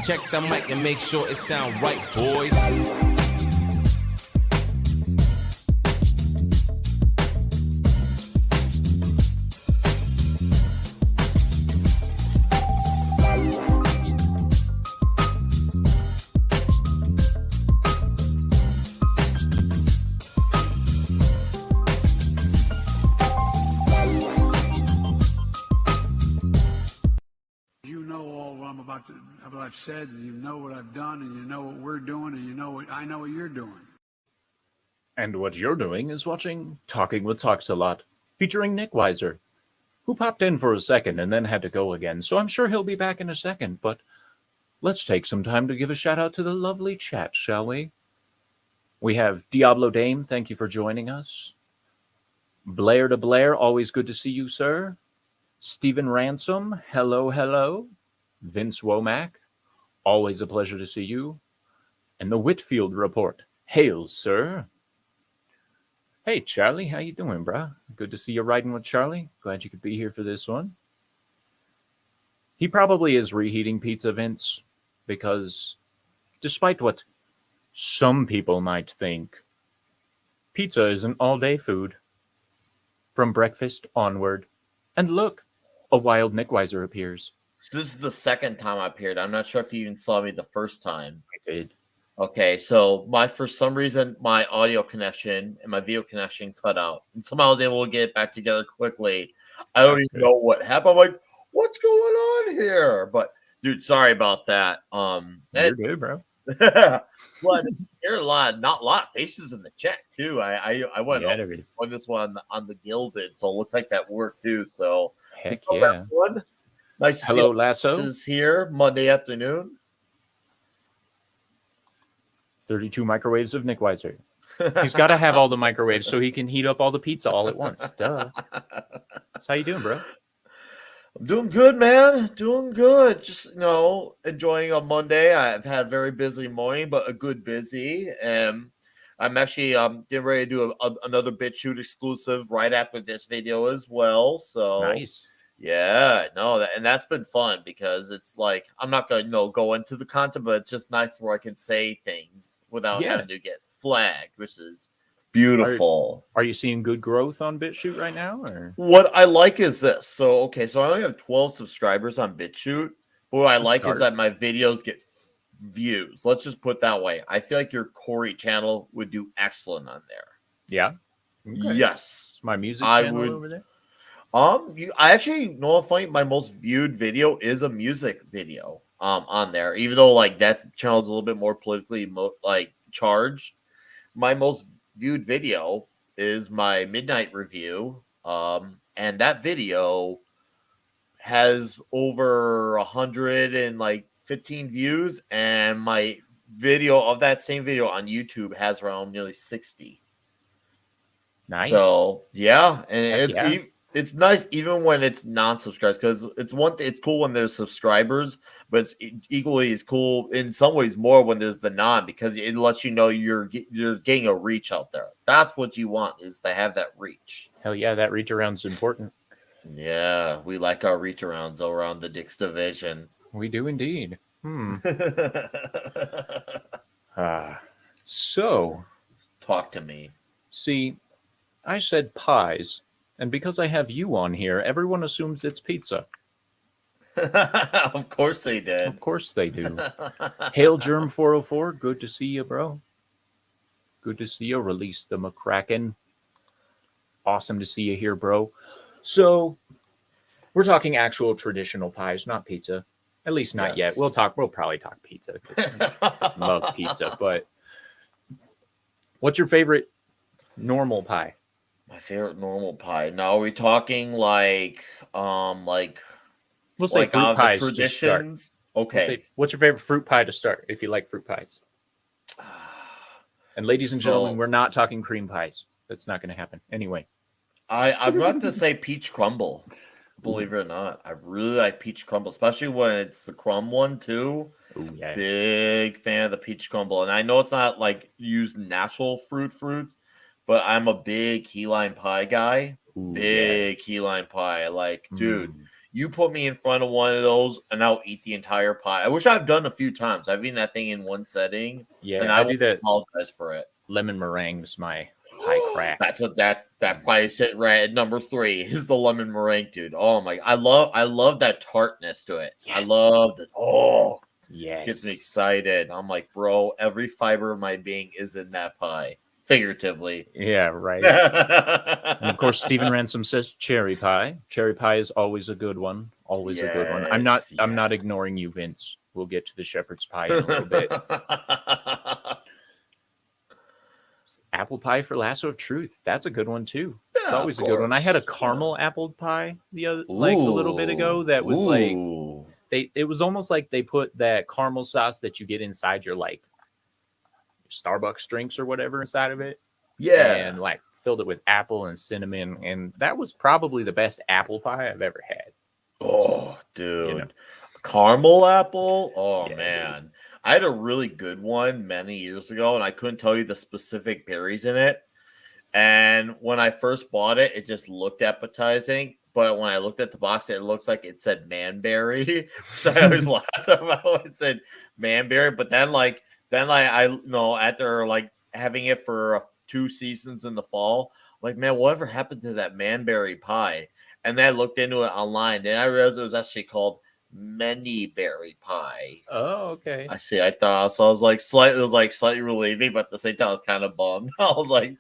Check the mic and make sure it sound right, boys. What I've said, and you know what I've done, and you know what we're doing, and you know what I know what you're doing. And what you're doing is watching Talking with TalksALot, featuring Nickweiser, who popped in for a second and then had to go again, so I'm sure he'll be back in a second, but let's take some time to give a shout out to the lovely chat, shall we? We have Diablo Dame, thank you for joining us. Blair to Blair, always good to see you, sir. Stephen Ransom, hello, hello. Vince Womack, always a pleasure to see you. And the Whitfield Report, hail, sir. Hey, Charlie, how you doing, brah? Good to see you riding with Charlie. Glad you could be here for this one. He probably is reheating pizza, Vince, because despite what some people might think, pizza is an all-day food from breakfast onward. And look, a wild Nickweiser appears. This is the second time I appeared. I'm not sure if you even saw me the first time. I did. Okay, so for some reason, my audio connection and my video connection cut out. And somehow I was able to get it back together quickly. I don't even know what happened. I'm like, what's going on here? But, dude, sorry about that. You're good, bro. Well, there are not a lot of faces in the chat, too. I went on this one on the Gilded, so it looks like that worked, too. So, heck yeah. Nice to Hello, see Lasso. is here Monday afternoon. 32 microwaves of Nickweiser. He's got to have all the microwaves so he can heat up all the pizza all at once. Duh. That's how you doing, bro? I'm doing good, man. Doing good. Just, enjoying a Monday. I've had a very busy morning, but a good busy. And I'm actually getting ready to do another BitChute exclusive right after this video as well. So nice. Yeah, no, and that's been fun because it's like I'm not going to go into the content, but it's just nice where I can say things without having to get flagged, which is beautiful. Are you seeing good growth on BitChute right now? Or what I like is this. So I only have 12 subscribers on BitChute. But what I like is that my videos get views. Let's just put it that way. I feel like your Corey channel would do excellent on there. Yeah. Okay. Yes. My music channel over there. I actually know funny. My most viewed video is a music video on there, even though that channel is a little bit more politically charged. My most viewed video is my midnight review, and that video has over 115 views, and my video of that same video on YouTube has around nearly 60. Nice. So yeah, and it's nice even when it's non-subscribers because it's cool when there's subscribers, but it's equally as cool in some ways more when there's the non because it lets you know you're getting a reach out there. That's what you want is to have that reach. Hell yeah, that reach around's important. Yeah, we like our reach arounds around the Dix Division. We do indeed. So talk to me. See, I said pies. And because I have you on here, everyone assumes it's pizza. Of course they did. Of course they do. Hail Germ 404, good to see you, bro. Good to see you. Release the McCracken. Awesome to see you here, bro. So, we're talking actual traditional pies, not pizza. At least not yet. We'll probably talk pizza. I love pizza, but what's your favorite normal pie? My favorite normal pie. Now, are we talking we'll say fruit pies traditions? Okay. What's your favorite fruit pie to start? If you like fruit pies. And ladies and gentlemen, we're not talking cream pies. That's not going to happen. Anyway, I'm about to say peach crumble. Believe it or not, I really like peach crumble, especially when it's the crumb one too. Ooh, yeah. Big fan of the peach crumble, and I know it's not use natural fruits. But I'm a big key lime pie guy. Key lime pie. Dude, You put me in front of one of those, and I'll eat the entire pie. I wish I've done a few times. I've eaten that thing in one setting, and Yeah, I I will do that. apologize for it. Lemon meringue's my pie crack. That's what that probably sit right at number 3 is the lemon meringue, dude. Oh my! I love that tartness to it. I Yes. love it. Oh, Yes. gets me excited. I'm like, bro, every fiber of my being is in that pie, figuratively. Yeah, right. And of course, Stephen Ransom says cherry pie. Cherry pie is always a good one. Always a good one. I'm not ignoring you, Vince. We'll get to the shepherd's pie in a little bit. Apple pie for Lasso of Truth. That's a good one too. It's Yeah, always of a good one. I had a course. caramel apple pie a little bit ago that was like it was almost like they put that caramel sauce that you get inside your like Starbucks drinks or whatever inside of it. Yeah. And like filled it with apple and cinnamon, and that was probably the best apple pie I've ever had. Oh, dude. You know. Caramel apple? Oh, Yeah, man. dude. I had a really good one many years ago, and I couldn't tell you the specific berries in it. And when I first bought it, it just looked appetizing. But when I looked at the box, it looks like it said manberry, which I always laughed about. It said manberry, but then I after like having it for 2 seasons in the fall, like, man, whatever happened to that manberry pie? And then I looked into it online, and I realized it was actually called many berry pie. Oh, okay. I see. I thought so. I was like slightly relieving, but at the same time, I was kind of bummed. I was like,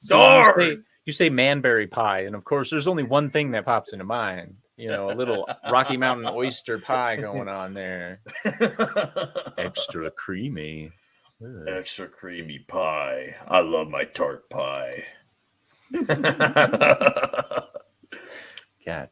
darn. You say manberry pie, and of course, there's only one thing that pops into mind. You know, a little Rocky Mountain oyster pie going on there. Extra creamy. Ugh. Extra creamy pie. I love my tart pie. Cat.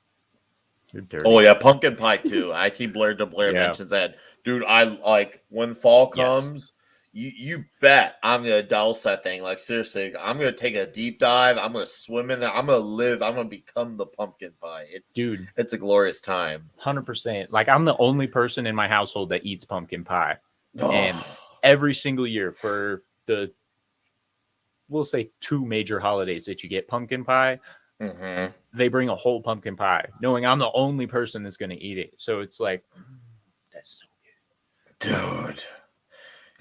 You're dirty. Oh yeah, pumpkin pie too. I see Blair mentions that. Dude, I like when fall comes, you bet I'm gonna douse that thing. Like seriously, I'm gonna take a deep dive. I'm gonna swim in there. I'm gonna become the pumpkin pie. It's a glorious time. 100%. Like I'm the only person in my household that eats pumpkin pie. Oh. And every single year for we'll say 2 major holidays that you get pumpkin pie, they bring a whole pumpkin pie, knowing I'm the only person that's going to eat it. So it's like, that's so good. Dude.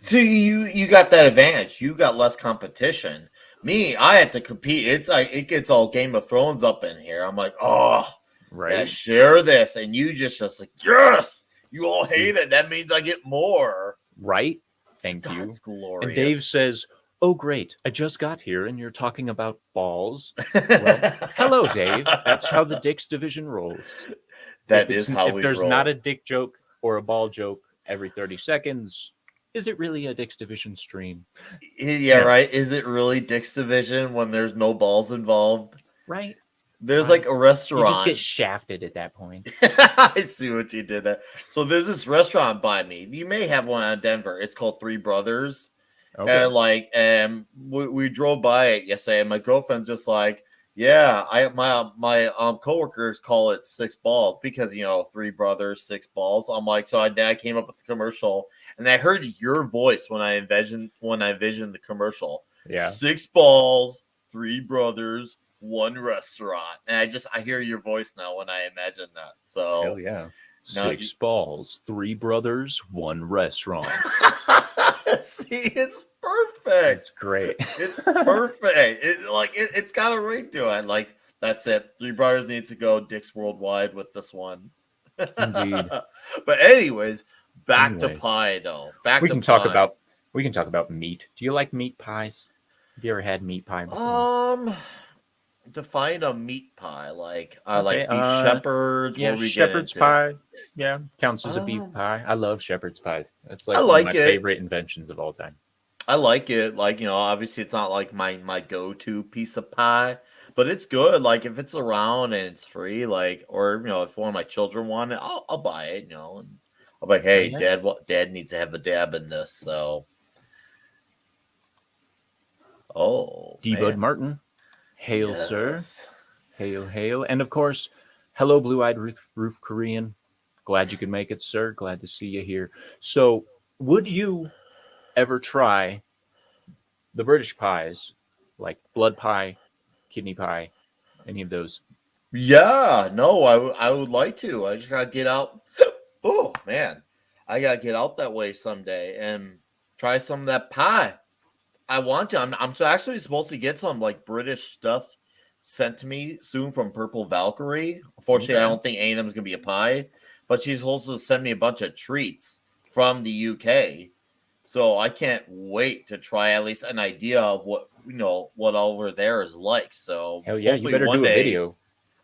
So you got that advantage. You got less competition. Me, I had to compete. It's like it gets all Game of Thrones up in here. I'm like, oh, right. Yeah, share this, and you just like, yes, you all hate it. That means I get more. Right. Thank you. It's glorious. And Dave says, "Oh, great! I just got here, and you're talking about balls." Well, hello, Dave. That's how the Dicks division rolls. That is how we roll. If there's not a dick joke or a ball joke every 30 seconds, is it really a Dicks division stream? Yeah, right. Is it really Dicks division when there's no balls involved? Right. There's like a restaurant. You just get shafted at that point. I see what you did there. So there's this restaurant by me. You may have one in Denver. It's called Three Brothers. Okay. And we drove by it yesterday, and my girlfriend's just like, yeah, my coworkers call it 6 balls because 3 brothers, 6 balls. I'm like, so I came up with the commercial, and I heard your voice when I envisioned the commercial. Yeah, 6 balls, 3 brothers, 1 restaurant, and I hear your voice now when I imagine that. So hell yeah, 6 balls, 3 brothers, 1 restaurant. See, it's perfect. It's great. It's perfect. It's got a ring to it. Like that's it. 3 brothers needs to go Dick's Worldwide with this one. Indeed. But anyways, back to pie though. We can talk about meat. Do you like meat pies? Have you ever had meat pie before? Define a meat pie. Like I like beef shepherd's. Yeah, shepherd's pie. Yeah, counts as a beef pie. I love shepherd's pie. It's like one of my favorite inventions of all time. I like it. Like obviously it's not like my go-to piece of pie, but it's good. Like if it's around and it's free, like or if one of my children want it, I'll buy it. And I'll be like, hey, Dad needs to have a dab in this. So, D-Bud Martin. Hail, yes. Sir. Hail, hail. And of course, hello, blue-eyed roof Korean. Glad you could make it, sir. Glad to see you here. So, would you ever try the British pies, like blood pie, kidney pie, any of those? Yeah, no, I would like to. I just gotta get out. Oh man, I gotta get out that way someday and try some of that pie. I want to. I'm actually supposed to get some like British stuff sent to me soon from Purple Valkyrie. Unfortunately, I Okay. don't think any of them is gonna be a pie, but she's supposed to send me a bunch of treats from the UK. So I can't wait to try at least an idea of what over there is like. So Hell yeah, you hopefully better one do a day. video.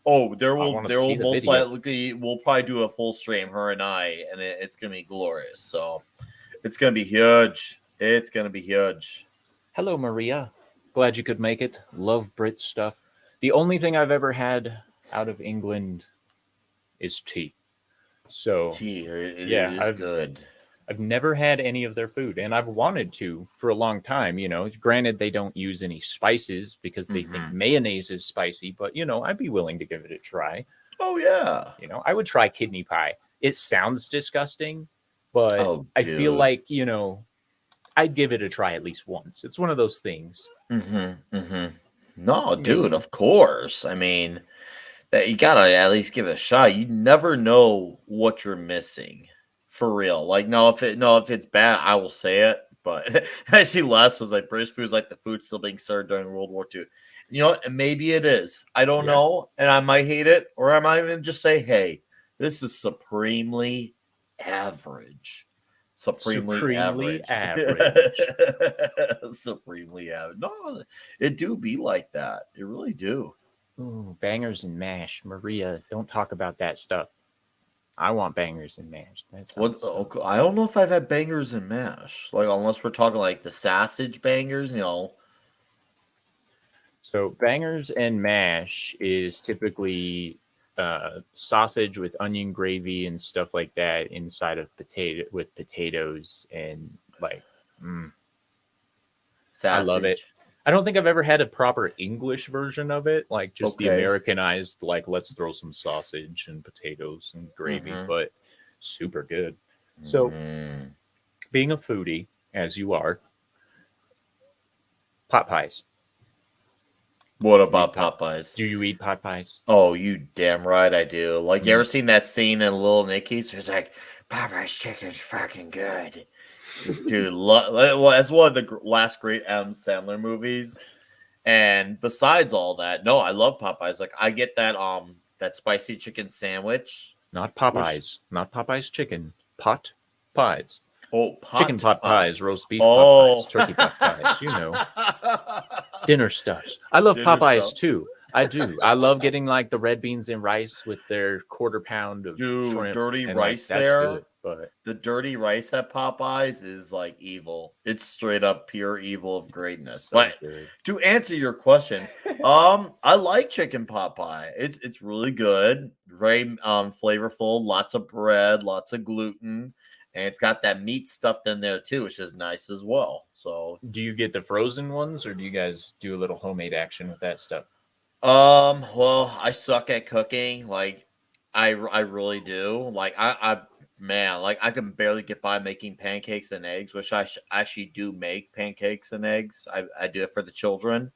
Oh, I want to there see will the most video. likely we'll probably do a full stream, her and I, and it's gonna be glorious. So it's gonna be huge. It's gonna be huge. Hello, Maria. Glad you could make it. Love Brit stuff. The only thing I've ever had out of England is tea. So Tea, it yeah, is I've good. I've never had any of their food, and I've wanted to for a long time. Granted they don't use any spices because they think Mhm. mayonnaise is spicy, but I'd be willing to give it a try. Oh yeah. I would try kidney pie. It sounds disgusting, but Oh I feel dude. like I'd give it a try at least once. It's one of those things. No, dude, Maybe. of course. I mean, that you gotta at least give it a shot. You never know what you're missing. For real. Like, if it's bad, I will say it. But I see less as like British food is like the food still being served during World War II. You know what? And maybe it is. I don't Yeah. know. And I might hate it, or I might even just say, hey, this is supremely average. Supremely Supremely average. average. Supremely average. No, it do be like that. It really do. Ooh, bangers and mash. Maria, don't talk about that stuff. I want bangers and mash. That What? sounds so. Okay, I don't know if I've had bangers and mash. Like, unless we're talking like the sausage bangers, So bangers and mash is typically sausage with onion gravy and stuff like that inside of potatoes and like mm, I love it. sausage. I don't think I've ever had a proper English version of it, like just the Okay. Americanized, like let's throw some sausage and potatoes and gravy, Mm-hmm. but super good. So, Mm. being a foodie, as you are, pot pies. What Do you eat about pot? Popeyes? Do you eat pot pies? Oh, you damn right I do. Like, you Mm. ever seen that scene in Little Nicky's? Where it's like, Popeye's chicken's fucking good. Dude, well, that's one of the last great Adam Sandler movies. And besides all that, no, I love Popeyes. Like, I get that spicy chicken sandwich. Not Which Popeyes. Not Popeyes chicken. Pot pies. Oh, Chicken pot pot pie. pies, roast beef pot pies, Oh. turkey pot pies, dinner stuffs. I love Dinner Popeyes stuff. too. I do. I love getting like the red beans and rice with their quarter pound of Dude, shrimp, dirty and like rice that's there. good. But The dirty rice at Popeyes is like evil. It's straight up pure evil of greatness. so But good. to answer your question, I like chicken pot pie. It's really good, very flavorful, lots of bread, lots of gluten, and it's got that meat stuffed in there too, which is nice as well. So Do you get the frozen ones, or do you guys do a little homemade action with that stuff? well, I suck at cooking. Like, I really do. Like, man, like I can barely get by making pancakes and eggs, which actually do make pancakes and eggs. I do it for the children,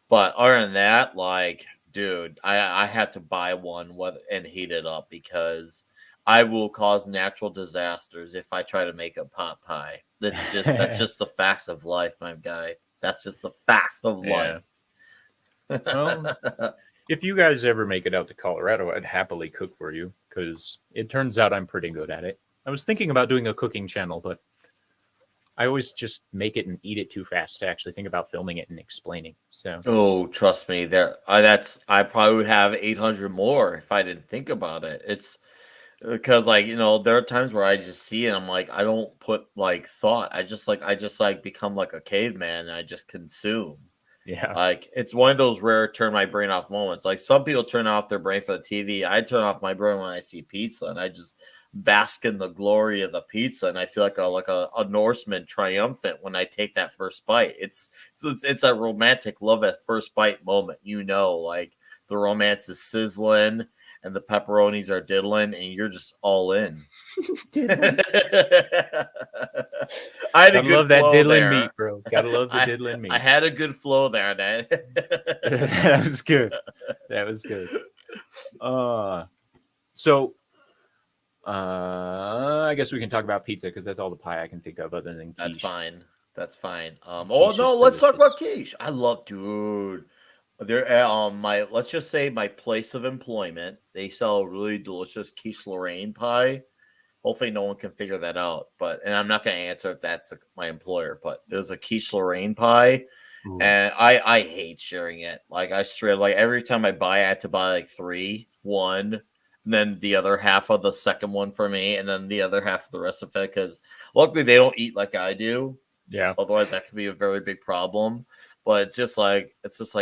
but other than that, like, dude, I have to buy one and heat it up because I will cause natural disasters if I try to make a pot pie. That's just the facts of life, my guy. That's just the facts of Yeah. life. Well, if you guys ever make it out to Colorado, I'd happily cook for you because it turns out I'm pretty good at it. I was thinking about doing a cooking channel, but I always just make it and eat it too fast to actually think about filming it and explaining. So Oh, trust me, I probably would have 800 more if I didn't think about it. It's because like there are times where I just see it, I'm like I don't put like thought. I just become like a caveman and I just consume. yeah, Like it's one of those rare turn my brain off moments. Like some people turn off their brain for the TV. I turn off my brain when I see pizza and I just bask in the glory of the pizza and I feel like a Norseman triumphant when I take that first bite. It's a romantic love at first bite moment. Like the romance is sizzling and the pepperonis are diddling and you're just all in. I had a gotta good love that flow diddling there. meat, bro. Gotta love the I diddling I meat. had a good flow there, Dad. That was good. That was good. So I guess we can talk about pizza because that's all the pie I can think of other than quiche. That's fine. That's fine. Quiche is Let's talk about delicious. quiche. I love, dude. There, my let's just say my place of employment, they sell really delicious quiche Lorraine pie. Hopefully, no one can figure that out. And I'm not going to answer if that's my employer. But there's a quiche Lorraine pie, Ooh. and I hate sharing it. Like I straight like every time I buy, I have to buy like one, and then the other half of the second one for me, and then the other half of the rest of it. Because luckily they don't eat like I do. Yeah. Otherwise, that could be a very big problem. But it's just like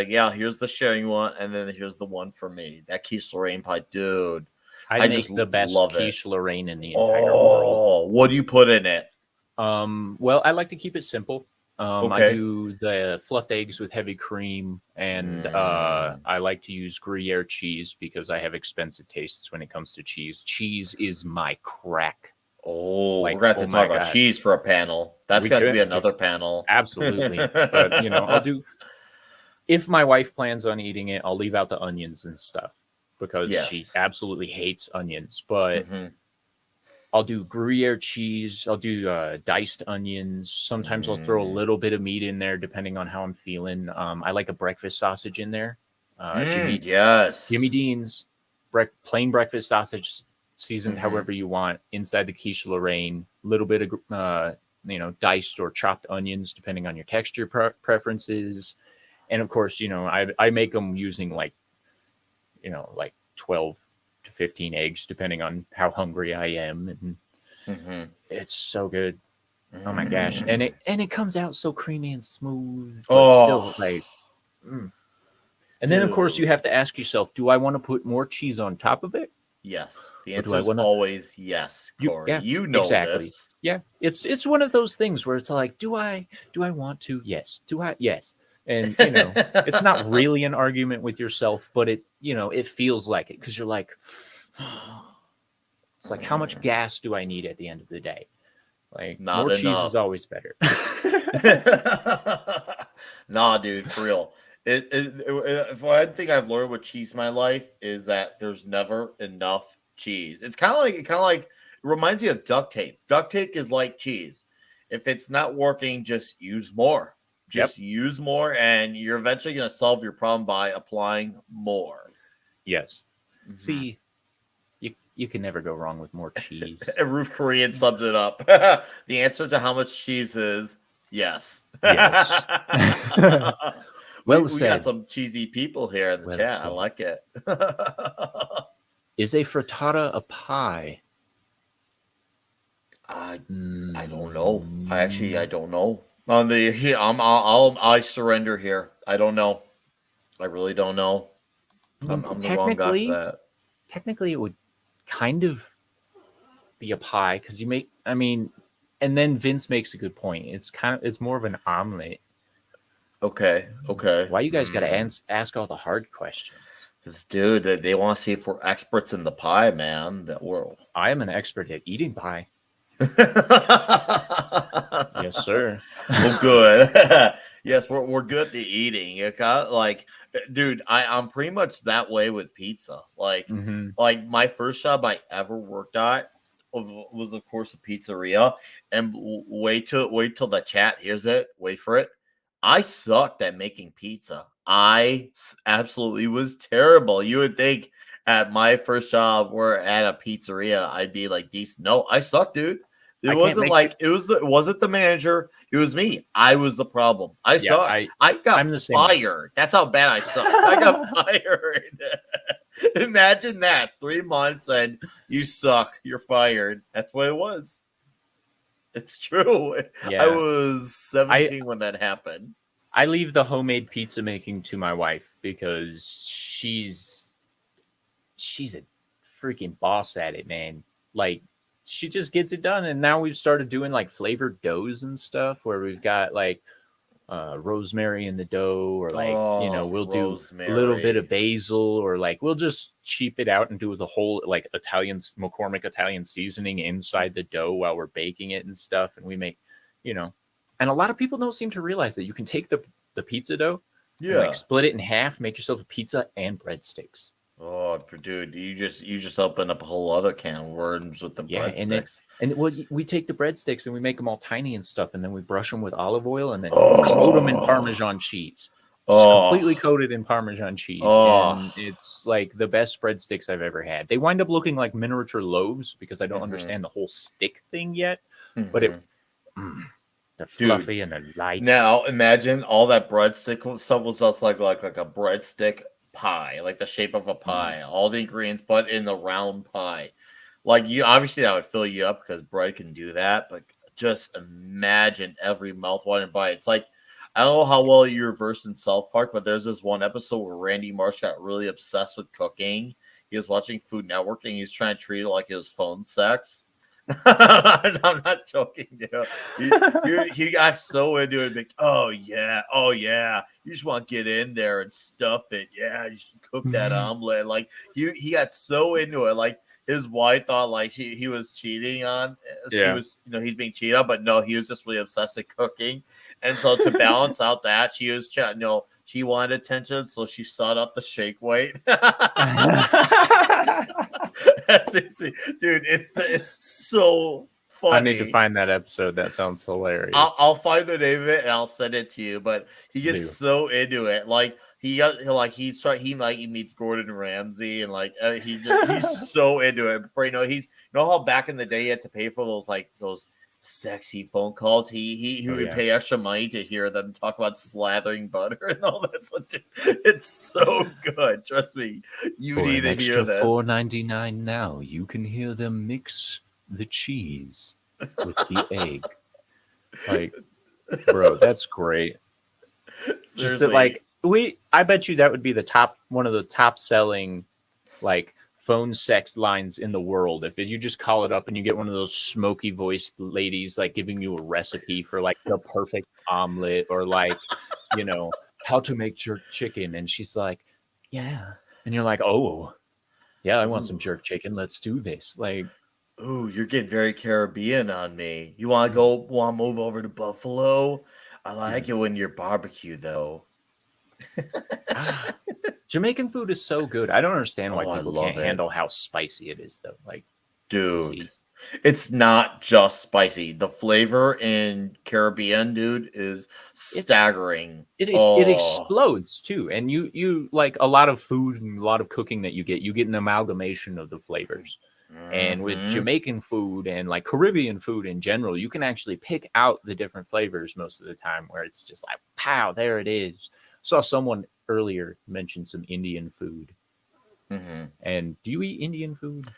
yeah, here's the sharing one, and then here's the one for me. That quiche Lorraine pie, dude. I make just the best love it. quiche Lorraine in the entire world. Oh, what do you put in it? Well, I like to keep it simple. I Okay. do the fluffed eggs with heavy cream, and I like to use Gruyere cheese because I have expensive tastes when it comes to cheese. Cheese is my crack. Oh, Like, we're going to have oh to my talk about God. cheese for a panel. That's We got to could, be dude. another panel. Absolutely. But, I'll do, if my wife plans on eating it, I'll leave out the onions and stuff because she Yes. absolutely hates onions. But hmm I'll do Gruyere cheese. I'll do diced onions. Sometimes I'll throw a little bit of meat in there, depending on how I'm feeling. I like a breakfast sausage in there. Jimmy Yes. Dean's plain breakfast sausage, seasoned however you want, inside the quiche Lorraine. A little bit of diced or chopped onions, depending on your texture preferences. And of course, I make them using like 12 to 15 eggs, depending on how hungry I am. And it's so good. Oh my gosh. And it comes out so creamy and smooth, but still like, And then of course you have to ask yourself, do I want to put more cheese on top of it? Yes. The Or do answer I is want to? always yes, Corey. Yeah, You know exactly. this. Yeah. It's one of those things where it's like, do I want to? Yes. Do I? Yes. And it's not really an argument with yourself, but it feels like it because you're like, it's like, how much gas do I need at the end of the day? Like, Not more cheese enough. is always better. Nah, dude, for real. If one thing I've learned with cheese in my life is that there's never enough cheese. It's kind of like it reminds me of duct tape. Duct tape is like cheese. If it's not working, just use more. Yep. Just use more, and you're eventually going to solve your problem by applying more. Yes. See, you can never go wrong with more cheese. And Ruth Korean sums it up. The answer to how much cheese is yes. Yes. Well we said. got some cheesy people here in the chat. said. I like it. Is a frittata a pie? I don't know. I don't know. I surrender here. I don't know. I really don't know. I'm the wrong guy for that. Technically, it would kind of be a pie because and then Vince makes a good point. It's more of an omelet. Okay. Why you guys got to ask all the hard questions? This dude, they want to see if we're experts in the pie, man. That we're. I am an expert at eating pie. Yes, sir. Well, good. Yes, we're good at the eating. It got like, dude, I'm pretty much that way with pizza. Like my first job I ever worked at was of course a pizzeria. And wait till the chat hears it. Wait for it. I sucked at making pizza. I absolutely was terrible. You would think at my first job or at a pizzeria I'd be like decent. No, I suck, dude. It wasn't the manager. It was me. I was the problem. I suck. I got fired. That's how bad I sucked. I got fired. Imagine that. 3 months and you suck. You're fired. That's what it was. It's true. Yeah. I was 17 when that happened. I leave the homemade pizza making to my wife because she's a freaking boss at it, man. Like, she just gets it done. And now we've started doing like flavored doughs and stuff where we've got like rosemary in the dough, or like we'll do a little bit of basil, or like we'll just cheap it out and do the whole like McCormick Italian seasoning inside the dough while we're baking it and stuff. And we make and a lot of people don't seem to realize that you can take the pizza dough and like split it in half, make yourself a pizza and breadsticks. Oh, dude, you just opened up a whole other can of worms with the Yeah, breadsticks. we take the breadsticks and we make them all tiny and stuff, and then we brush them with olive oil and then coat them in Oh, Parmesan cheese. Just oh, completely coated in Parmesan cheese, oh. and it's like the best breadsticks I've ever had. They wind up looking like miniature loaves because I don't Mm-hmm, understand the whole stick thing yet, but mm-hmm. mm, they're Dude, fluffy and they're light. now imagine all that breadstick stuff was just like a breadstick pie, like the shape of a Mm. pie. All the ingredients, but in the round pie. Like you, obviously that would fill you up because bread can do that. But just imagine every mouth-watering bite. It's like I don't know how well you're versed in South Park, but there's this one episode where Randy Marsh got really obsessed with cooking. He was watching Food Network and he was trying to treat it like it was phone sex. I'm not joking, dude. He got so into it, like, oh yeah, you just want to get in there and stuff it. Yeah, you should cook that omelet. Like he got so into it. Like his wife thought like he was cheating on. She Yeah. was, he's being cheated on, but no, he was just really obsessed with cooking. And so to balance out that, she was she wanted attention, so she sought out the shake weight. Seriously, dude, it's so I need to funny. find that episode. That sounds hilarious. I'll find the name of it and I'll send it to you. But he gets Do. so into it, like he meets Gordon Ramsay and he's so into it. Before he's how back in the day he had to pay for those sexy phone calls. He Oh would yeah. pay extra money to hear them talk about slathering butter and all that. So, dude, it's so good. Trust me, you For need an to hear extra this. $4.99 now, you can hear them mix the cheese with the egg. Like, bro, that's great. Just that, Seriously. I bet you that would be one of the top selling, like, phone sex lines in the world. If you just call it up and you get one of those smoky voiced ladies, like, giving you a recipe for, like, the perfect omelet or, like, how to make jerk chicken. And she's like, yeah. And you're like, oh, yeah, I want some Ooh. jerk chicken. Let's do this. Like, Ooh, you're getting very Caribbean on me. You want to move over to Buffalo? I like it when you're barbecue, though. ah, Jamaican food is so good. I don't understand why Oh, I people love can't it. handle how spicy it is, though. Like, Dude, see, it's not just spicy. The flavor in Caribbean, dude, is it's staggering. it Oh. explodes too. And you like a lot of food and a lot of cooking that you get an amalgamation of the flavors. And with Mm-hmm. Jamaican food and like Caribbean food in general, you can actually pick out the different flavors most of the time where it's just like, pow, there it is. Saw someone earlier mention some Indian food. Mm-hmm. And do you eat Indian food?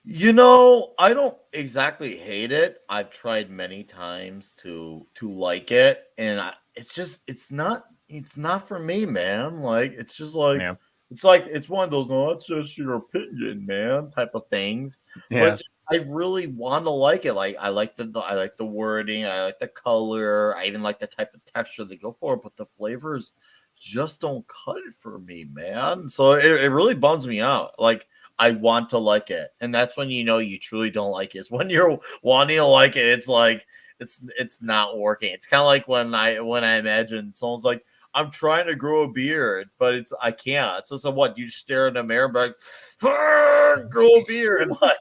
I don't exactly hate it. I've tried many times to like it, and it's not for me, man. Like Yeah. it's one of those no, that's just your opinion, man, type of things. But Yeah. I really want to like it. Like I like the wording, I like the color, I even like the type of texture they go for, but the flavors just don't cut it for me, man. So it really bums me out. Like I want to like it. And that's when you truly don't like it. Is when you're wanting to like it, it's like it's not working. It's kind of like when I imagine someone's like, I'm trying to grow a beard, but I can't. So what? You stare in the mirror and be like, grow a beard. Like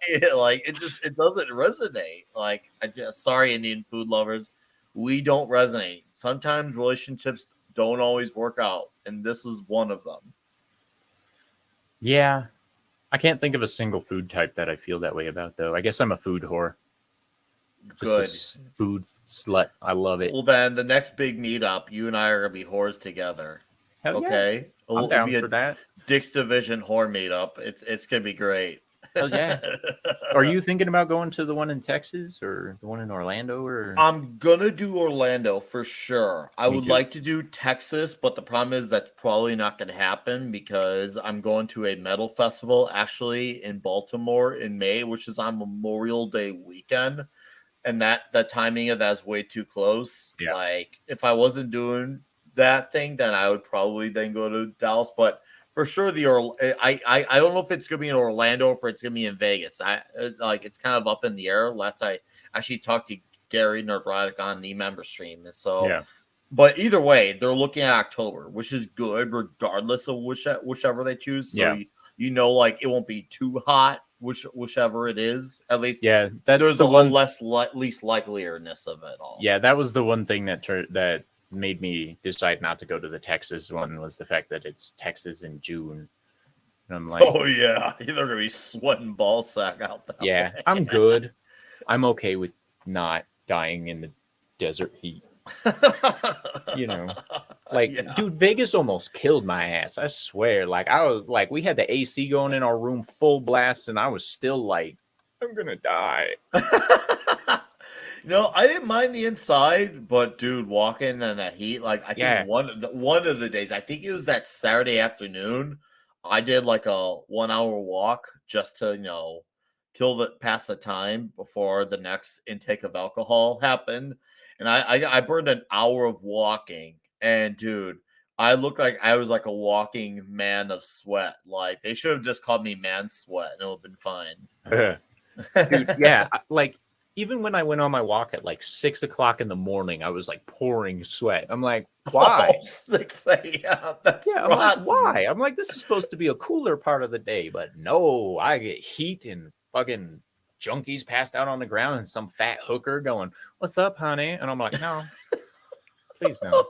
it doesn't resonate. Like I just sorry, Indian food lovers. We don't resonate. Sometimes relationships don't always work out, and this is one of them. Yeah. I can't think of a single food type that I feel that way about, though. I guess I'm a food whore. Just a Good. food slut. I love it. Well, then the next big meetup, you and I are gonna be whores together. Hell yeah. Okay, I'm it'll down be for a that. Dick's Division whore meetup. It's gonna be great. Hell yeah. Are you thinking about going to the one in Texas or the one in Orlando or? I'm gonna do Orlando for sure. I Me would too. like to do Texas, but the problem is that's probably not gonna happen because I'm going to a metal festival actually in Baltimore in May, which is on Memorial Day weekend. And that the timing of that is way too close. Yeah. Like if I wasn't doing that thing, then I would probably then go to Dallas. But for sure, I don't know if it's gonna be in Orlando or if it's gonna be in Vegas. It's kind of up in the air. Last I actually talked to Gary Nerdrotic on the member stream, and so. Yeah. But either way, they're looking at October, which is good regardless of whichever they choose. So Yeah. like it won't be too hot, whichever it is. At least Yeah, that's there's the a one. least likelierness of it all. Yeah, that was the one thing that made me decide not to go to the Texas one, was the fact that it's Texas in June. And I'm like, Oh yeah, they're gonna be sweating ball sack out that yeah, way. I'm good. I'm okay with not dying in the desert heat. You know, like, Yeah. dude, Vegas almost killed my ass. I swear. Like, I was like, we had the AC going in our room full blast, and I was still like, I'm gonna die. I didn't mind the inside, but dude, walking in that heat, like I think Yeah. one of the days, I think it was that Saturday afternoon, I did like a 1 hour walk just to pass the time before the next intake of alcohol happened, and I burned an hour of walking, and dude, I looked like I was like a walking man of sweat. Like they should have just called me Man Sweat, and it would have been fine. Dude, yeah, like even when I went on my walk at like 6 o'clock in the morning, I was like pouring sweat. I'm like, why? Oh, 6 a.m. That's Yeah, I'm like, rotten. why? I'm like, this is supposed to be a cooler part of the day, but no, I get heat and fucking junkies passed out on the ground and some fat hooker going, "What's up, honey?" And I'm like, no, please no.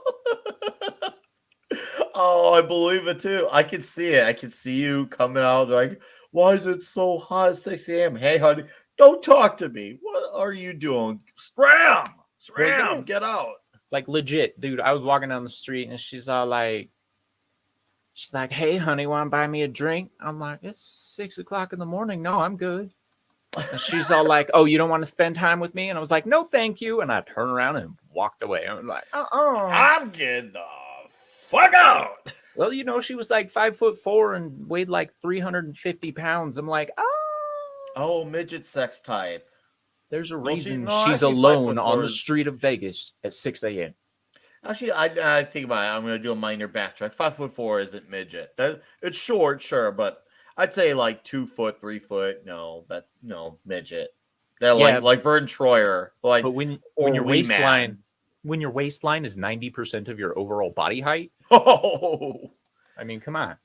Oh, I believe it too. I can see it. I can see you coming out like, why is it so hot at 6 a.m.? Hey, honey, don't talk to me. What are you doing? Scram! Yeah. Get out. Like legit, dude. I was walking down the street and she's like, "Hey, honey, want to buy me a drink?" I'm like, "It's 6 o'clock in the morning. No, I'm good." And she's all like, "Oh, you don't want to spend time with me?" And I was like, "No, thank you." And I turned around and walked away. I was like, I'm getting the fuck out. Well, she was like 5'4" and weighed like 350 pounds. I'm like, Oh, midget sex type. there's a Well, reason no, she's actually, alone 5'4" on the is- street of Vegas at 6 a.m. Actually, I think about it. I'm going to do a minor backtrack. 5'4" isn't midget. It's short, sure, but I'd say like 2 foot, 3 foot. No, midget. They're Yeah, like Vern Troyer, like but when or your Wee waistline Man. when your waistline is 90% of your overall body height, Oh, I mean, come on.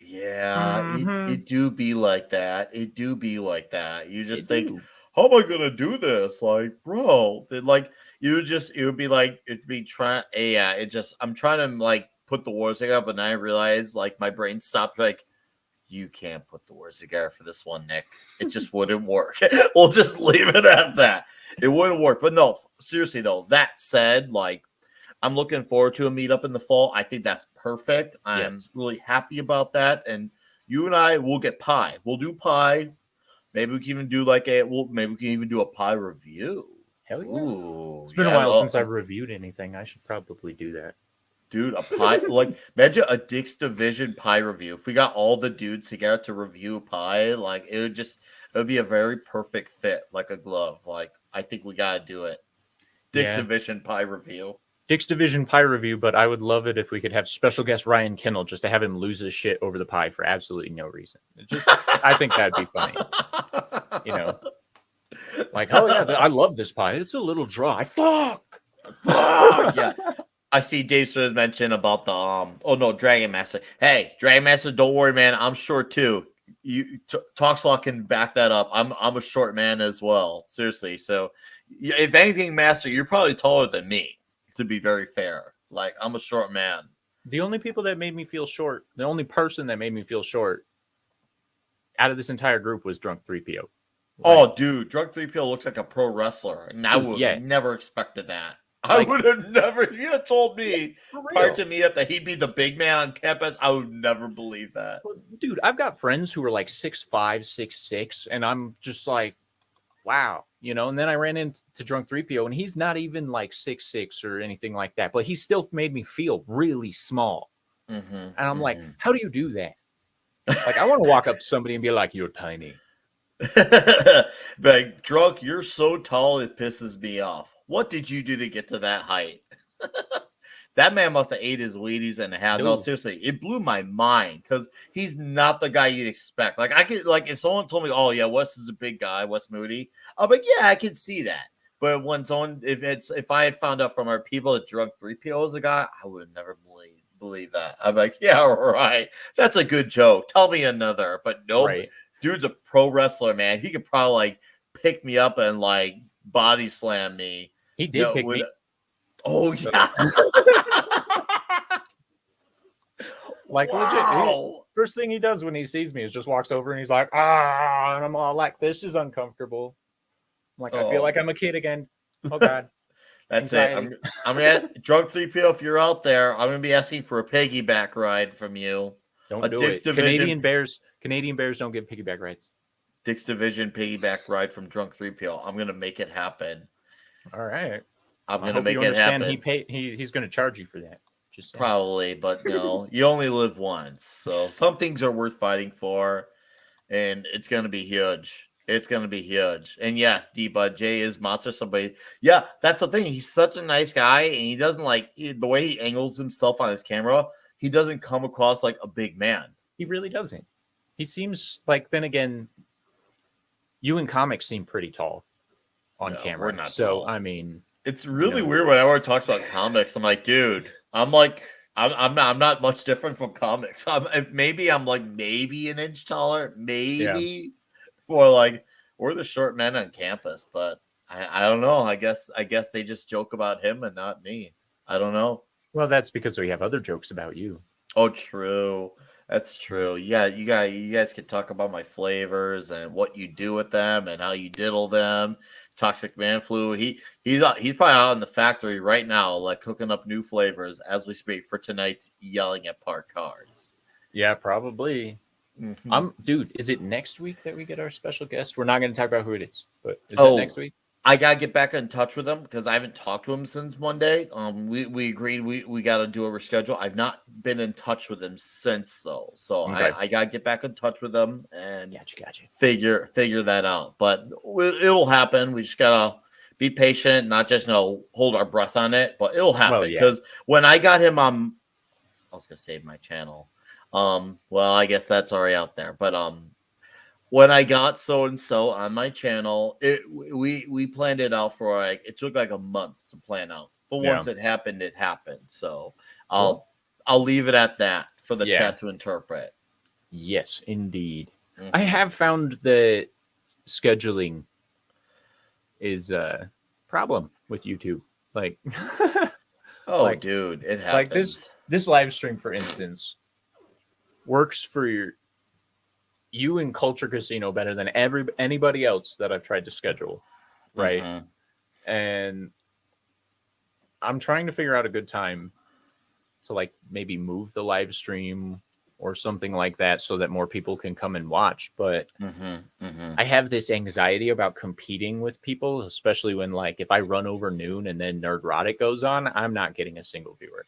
yeah, Mhm. it do be like that. It do be like that. You just It think, do. how am I gonna do this? Like, bro, like it would be like it'd be trying. Yeah, I'm trying to like put the words together, but then I realize like my brain stopped. Like, you can't put the words together for this one, Nick. It just wouldn't work. We'll just leave it at that. It wouldn't work. But no, seriously though. That said, like, I'm looking forward to a meetup in the fall. I think that's perfect. I'm Yes. really happy about that. And you and I will get pie. We'll do pie. Maybe we can even do maybe we can even do a pie review. Hell yeah. Ooh, It's been a while since I've reviewed anything. I should probably do that. dude, a pie like imagine a Dick's Division pie review. If we got all the dudes together to review pie, like it would be a very perfect fit, like a glove. Like I think we gotta do it. Dick's Yeah. Division pie review. Dick's Division pie review, but I would love it if we could have special guest Ryan Kinnell just to have him lose his shit over the pie for absolutely no reason. I think that'd be funny. Like, oh yeah, I love this pie. It's a little dry. Fuck. Yeah. I see Dave Smith mention about the Dragon Master. Hey, Dragon Master, don't worry, man. I'm short too. TalksALot can back that up. I'm a short man as well. Seriously. So if anything, Master, you're probably taller than me, to be very fair. Like I'm a short man. The only person that made me feel short out of this entire group was Drunk 3PO. Like, oh, dude, Drunk 3PO looks like a pro wrestler. And I would have never expected that. I would have never. You had told me prior to meetup that he'd be the big man on campus. I would never believe that. Dude, I've got friends who are like 6'5", 6'6", and I'm just like, wow, And then I ran into Drunk 3PO, and he's not even like 6'6" or anything like that, but he still made me feel really small. Mm-hmm, and I'm like, how do you do that? Like, I want to walk up to somebody and be like, "You're tiny." Like, Drunk, you're so tall it pisses me off. What did you do to get to that height? That man must have ate his Wheaties and a half. No, seriously, it blew my mind because he's not the guy you'd expect. Like, I could, like, if someone told me, "Oh yeah, Wes is a big guy, Wes Moody," I'm like, yeah, I could see that. But when if I had found out from our people that Drunk 3PO is a guy, I would have never believe that. I'm like, yeah, right. That's a good joke. Tell me another. But no, Right. dude's a pro wrestler, man. He could probably like pick me up and like body slam me. He did pick with, me. oh yeah. Like legit. First thing he does when he sees me is just walks over and he's like, ah, and I'm all like, this is uncomfortable. I'm like, I feel like I'm a kid again. Oh God. That's Anxiety. it. I'm gonna drunk 3PO. If you're out there, I'm gonna be asking for a piggyback ride from you. Don't A do Dick's it. Division, Canadian Bears don't give piggyback rides. Dick's Division piggyback ride from drunk 3PO. I'm gonna make it happen. All right. I'm I gonna hope make you it understand happen. he's gonna charge you for that. Just saying. Probably, but no, you only live once. So some things are worth fighting for, and it's gonna be huge. It's gonna be huge. And yes, D-Bud Jay is monster. Somebody, yeah, that's the thing. He's such a nice guy, and he doesn't the way he angles himself on his camera. He doesn't come across like a big man. He really doesn't. He seems like, then again, you in comics seem pretty tall on camera. We're not so tall. I mean, It's really weird whenever I talk about comics. I'm like, dude, I'm not much different from comics. Maybe I'm like maybe an inch taller, maybe, or like we're the short men on campus. But I don't know. I guess they just joke about him and not me. I don't know. well, that's because we have other jokes about you. Oh, true. That's true. Yeah, you guys can talk about my flavors and what you do with them and how you diddle them. Toxic Man Flu. He's probably out in the factory right now, like cooking up new flavors as we speak for tonight's Yelling at Park Cards. Yeah, probably. Dude, is it next week that we get our special guest? We're not going to talk about who it is, but is it next week? I gotta get back in touch with him because I haven't talked to him since Monday. We agreed we got to do a reschedule. I've not been in touch with him since though, so Okay. I gotta get back in touch with him and Gotcha. figure that out. But it'll happen. We just gotta be patient, not just hold our breath on it, but it'll happen because when I got him on, I was gonna save my channel. Well, I guess that's already out there, but when I got so and so on my channel, we planned it out for it took like a month to plan out. But once it happened, it happened. So I'll leave it at that for the chat to interpret. Yes, indeed. I have found that scheduling is a problem with YouTube. Like dude, it happens. Like this live stream, for instance, works for you in Culture Casino better than anybody else that I've tried to schedule, right? And I'm trying to figure out a good time to like maybe move the live stream or something like that so that more people can come and watch. But I have this anxiety about competing with people, especially when like if I run over noon and then Nerdrotic goes on, I'm not getting a single viewer.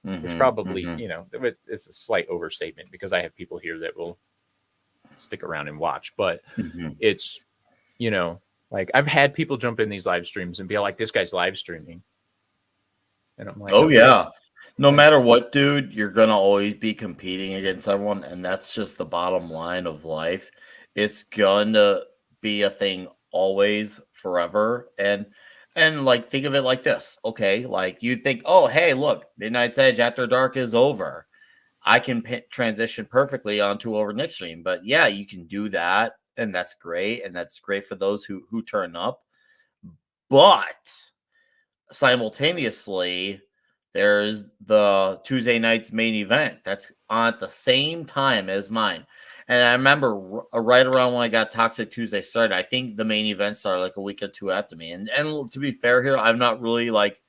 Which probably, it's a slight overstatement because I have people here that will stick around and watch, but it's like I've had people jump in these live streams and be like, this guy's live streaming, and I'm like, yeah, no matter what, dude, you're gonna always be competing against everyone, and that's just the bottom line of life. It's gonna be a thing always, forever. And like think of it like this, okay? Like you think, oh hey, look, Midnight's Edge After Dark is over, I can transition perfectly onto over next stream. But yeah, you can do that, and that's great, and that's great for those who turn up. But simultaneously, there's the Tuesday night's main event that's on at the same time as mine. And I remember right around when I got Toxic Tuesday started, I think the main event started like a week or two after me. And to be fair here, I'm not really like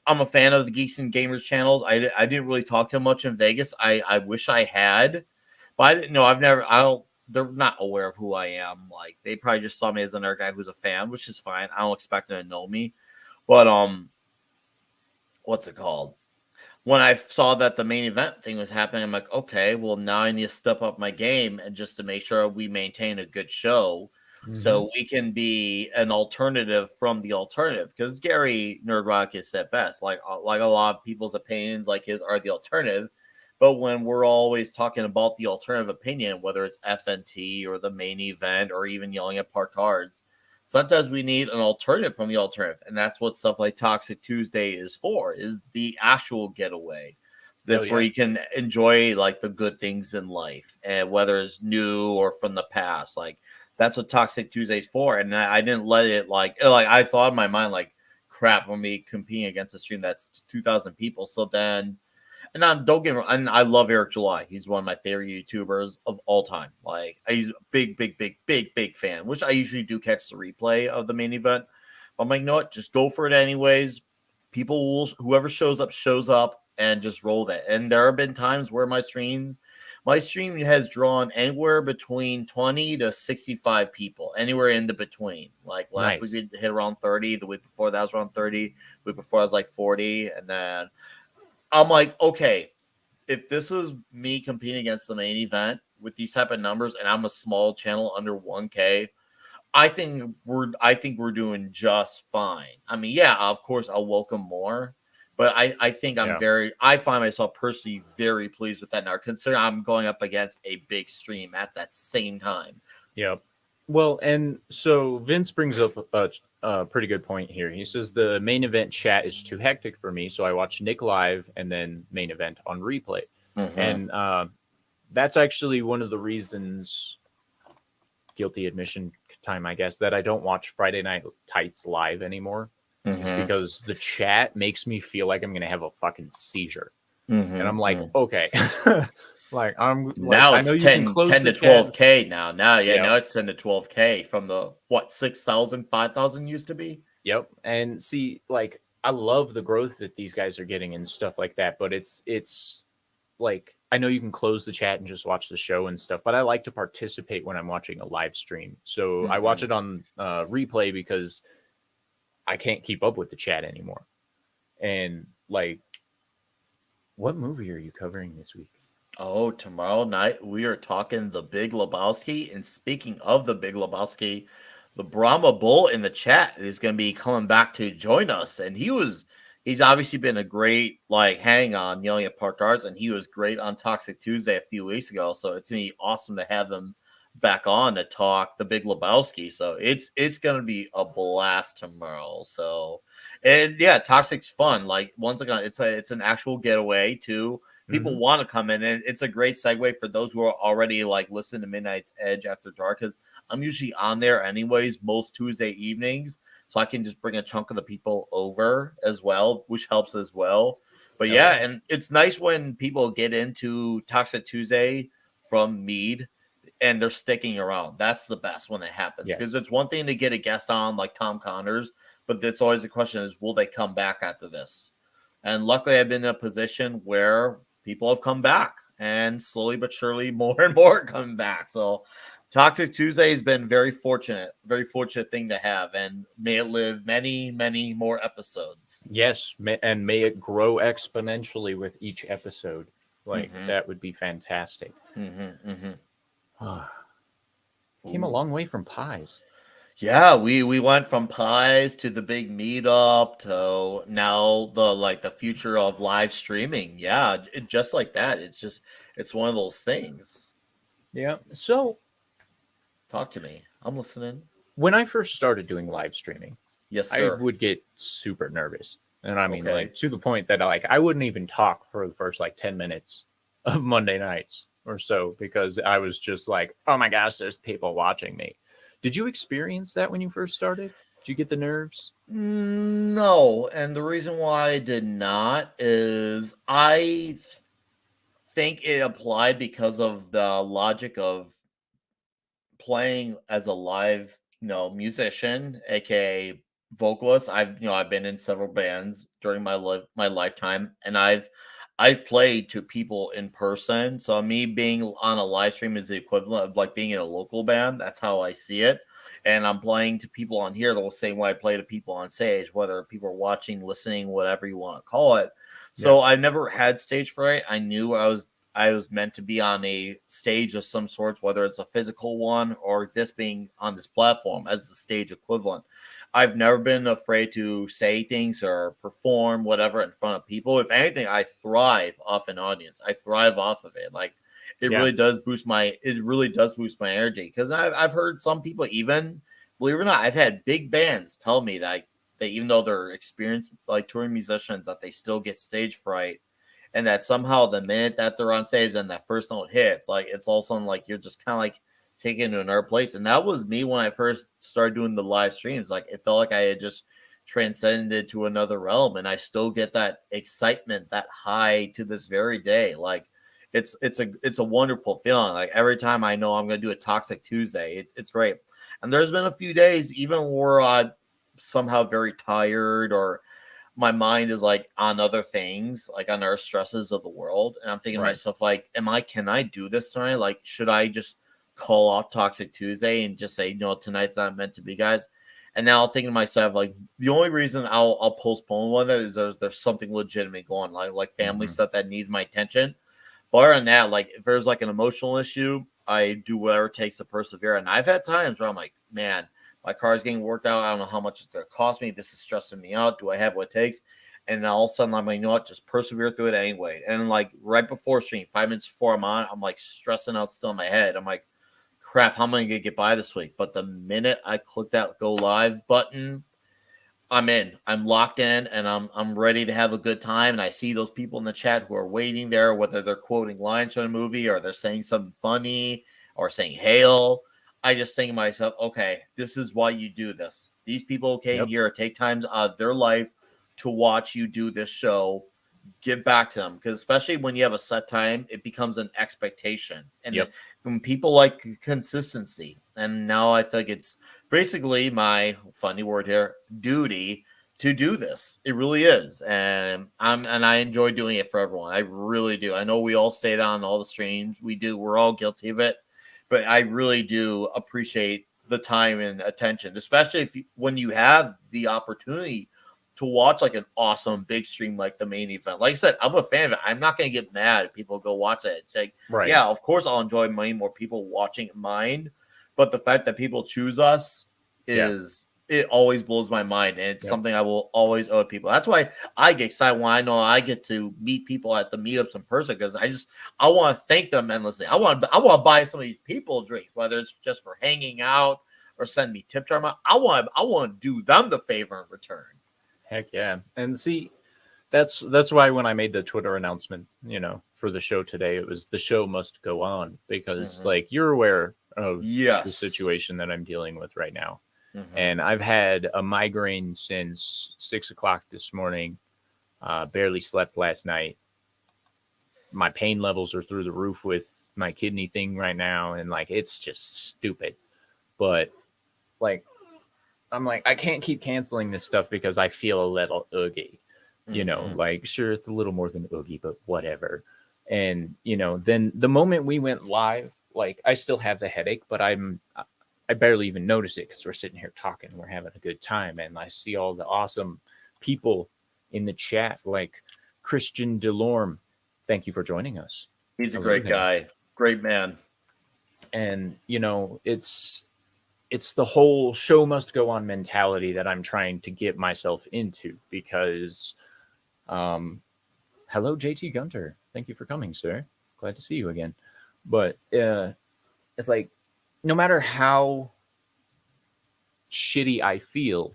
I'm a fan of the Geeks and Gamers channels. I didn't really talk to him much in Vegas. I wish I had, but I didn't know. They're not aware of who I am. Like they probably just saw me as another guy who's a fan, which is fine. I don't expect them to know me. But what's it called? When I saw that the main event thing was happening, I'm like, okay, well now I need to step up my game and just to make sure we maintain a good show. So we can be an alternative from the alternative, because Gary Nerdrock has said best, like a lot of people's opinions like his are the alternative. But when we're always talking about the alternative opinion, whether it's FNT or the main event or even Yelling at Park Cards, sometimes we need an alternative from the alternative. And that's what stuff like Toxic Tuesday is for, is the actual getaway. That's where yeah. you can enjoy like the good things in life, and whether it's new or from the past. Like that's what Toxic Tuesday's for. And I didn't let it like I thought in my mind like crap when we competing against a stream that's 2,000 people. So then and don't get me wrong, and I love Eric July. He's one of my favorite YouTubers of all time. Like he's a big fan, which I usually do catch the replay of the main event. But I'm like, you know what? Just go for it anyways. People will, whoever shows up, and just roll that. And there have been times where my stream has drawn anywhere between 20 to 65 people, anywhere in the between. Like last week we hit around 30. The week before that was around 30. The week before I was like 40, and then I'm like, okay, if this is me competing against the main event with these type of numbers, and I'm a small channel under 1K, I think we're doing just fine. I mean, yeah, of course I'll welcome more, but I think I find myself personally very pleased with that now, considering I'm going up against a big stream at that same time. Yep. Well, and so Vince brings up a pretty good point here. He says the main event chat is too hectic for me, so I watch Nick live and then main event on replay. Mm-hmm. And that's actually one of the reasons, guilty admission time, I guess, that I don't watch Friday Night Tights live anymore. Mm-hmm. Is because the chat makes me feel like I'm going to have a fucking seizure. Mm-hmm. And I'm like, okay. Like now I know it's you 10 can close to the 12K now. Now it's 10 to 12K from the 6,000, 5,000 used to be. Yep. And see, like, I love the growth that these guys are getting and stuff like that, but it's like, I know you can close the chat and just watch the show and stuff, but I like to participate when I'm watching a live stream. So I watch it on replay because I can't keep up with the chat anymore. And like, what movie are you covering this week? Oh, tomorrow night we are talking The Big Lebowski. And speaking of The Big Lebowski, the Brahma Bull in the chat is going to be coming back to join us. And he's obviously been a great hang on Yelling at Park Arts, and he was great on Toxic Tuesday a few weeks ago. So it's going to be awesome to have him back on to talk The Big Lebowski. So it's going to be a blast tomorrow. So, and yeah, Toxic's fun. Like once again, it's an actual getaway too. People want to come in, and it's a great segue for those who are already listening to Midnight's Edge After Dark, because I'm usually on there anyways most Tuesday evenings, so I can just bring a chunk of the people over as well, which helps as well. But yeah, and it's nice when people get into Toxic Tuesday from Mead and they're sticking around. That's the best when it happens, because it's one thing to get a guest on like Tom Connors, but that's always the question is, will they come back after this? And luckily I've been in a position where people have come back, and slowly but surely more and more coming back. So Toxic Tuesday has been very fortunate thing to have, and may it live many, many more episodes. Yes, and may it grow exponentially with each episode. That would be fantastic. Came a long way from pies. Yeah, we went from pies to the big meetup to now the future of live streaming. Yeah, just like that. It's one of those things. Yeah. So, talk to me. I'm listening. When I first started doing live streaming, yes, sir, I would get super nervous, and I mean, to the point that I wouldn't even talk for the first 10 minutes of Monday nights or so, because I was just like, oh my gosh, there's people watching me. Did you experience that when you first started? Did you get the nerves? No, and the reason why I did not is I think it applied because of the logic of playing as a live, musician, aka vocalist. I've been in several bands during my lifetime, and I've played to people in person. So me being on a live stream is the equivalent of being in a local band. That's how I see it. And I'm playing to people on here the same way I play to people on stage, whether people are watching, listening, whatever you want to call it. So I never had stage fright. I knew I was meant to be on a stage of some sorts, whether it's a physical one or this being on this platform as the stage equivalent. I've never been afraid to say things or perform whatever in front of people. If anything, I thrive off an audience. I thrive off of it. It really does boost my energy, because I've heard some people, even believe it or not, I've had big bands tell me that even though they're experienced touring musicians, that they still get stage fright. and that somehow the minute that they're on stage and that first note hits, like it's all of a sudden like you're just kind of like taken to another place. And that was me when I first started doing the live streams. Like it felt like I had just transcended to another realm, and I still get that excitement, that high to this very day. Like it's a wonderful feeling. Like every time I know I'm gonna do a Toxic Tuesday, it's great. And there's been a few days even where I'm somehow very tired, or my mind is like on other things, like on our stresses of the world. And I'm thinking to Right. myself, like, can I do this tonight? Like, should I just call off Toxic Tuesday and just say, no, tonight's not meant to be, guys? And now I'm thinking to myself, like, the only reason I'll postpone one is there's something legitimate going, like family stuff that needs my attention. But other than that, like if there's like an emotional issue, I do whatever it takes to persevere. And I've had times where I'm like, man, my car is getting worked out. I don't know how much it's going to cost me. This is stressing me out. Do I have what it takes? And then all of a sudden, I'm like, you know what? Just persevere through it anyway. And like right before stream, 5 minutes before I'm on, I'm like stressing out still in my head. I'm like, crap, how am I going to get by this week? But the minute I click that go live button, I'm in. I'm locked in, and I'm ready to have a good time. And I see those people in the chat who are waiting there, whether they're quoting lines from a movie or they're saying something funny or saying "Hail." I just think to myself, okay, this is why you do this. These people came here to take time out of their life to watch you do this show. Give back to them, because especially when you have a set time, it becomes an expectation. And when people like consistency, and now I think it's basically my funny word here, duty to do this. It really is. And I enjoy doing it for everyone. I really do. I know we all say that on all the streams. We're all guilty of it, but I really do appreciate the time and attention, especially when you have the opportunity to watch like an awesome big stream like the main event. Like I said, I'm a fan of it. I'm not going to get mad if people go watch it. It's like, yeah, of course I'll enjoy many more people watching mine, but the fact that people choose us it always blows my mind, and it's something I will always owe people. That's why I get excited when I know I get to meet people at the meetups in person, because I want to thank them endlessly. I want to buy some of these people drinks, whether it's just for hanging out or send me tip jar. I want to do them the favor in return. Heck yeah. And see, that's why when I made the Twitter announcement, for the show today, it was the show must go on, because like you're aware of the situation that I'm dealing with right now. And I've had a migraine since 6:00 this morning. Barely slept last night. My pain levels are through the roof with my kidney thing right now. And like, it's just stupid. But like, I'm like, I can't keep canceling this stuff because I feel a little oogie, like, sure, it's a little more than oogie, but whatever. And, then the moment we went live, like, I still have the headache, but I barely even notice it because we're sitting here talking, we're having a good time. And I see all the awesome people in the chat, like Christian Delorme. Thank you for joining us. He's a great guy. Great man. And, it's the whole show must go on mentality that I'm trying to get myself into, because, hello, JT Gunter. Thank you for coming, sir. Glad to see you again. But it's like, no matter how shitty I feel,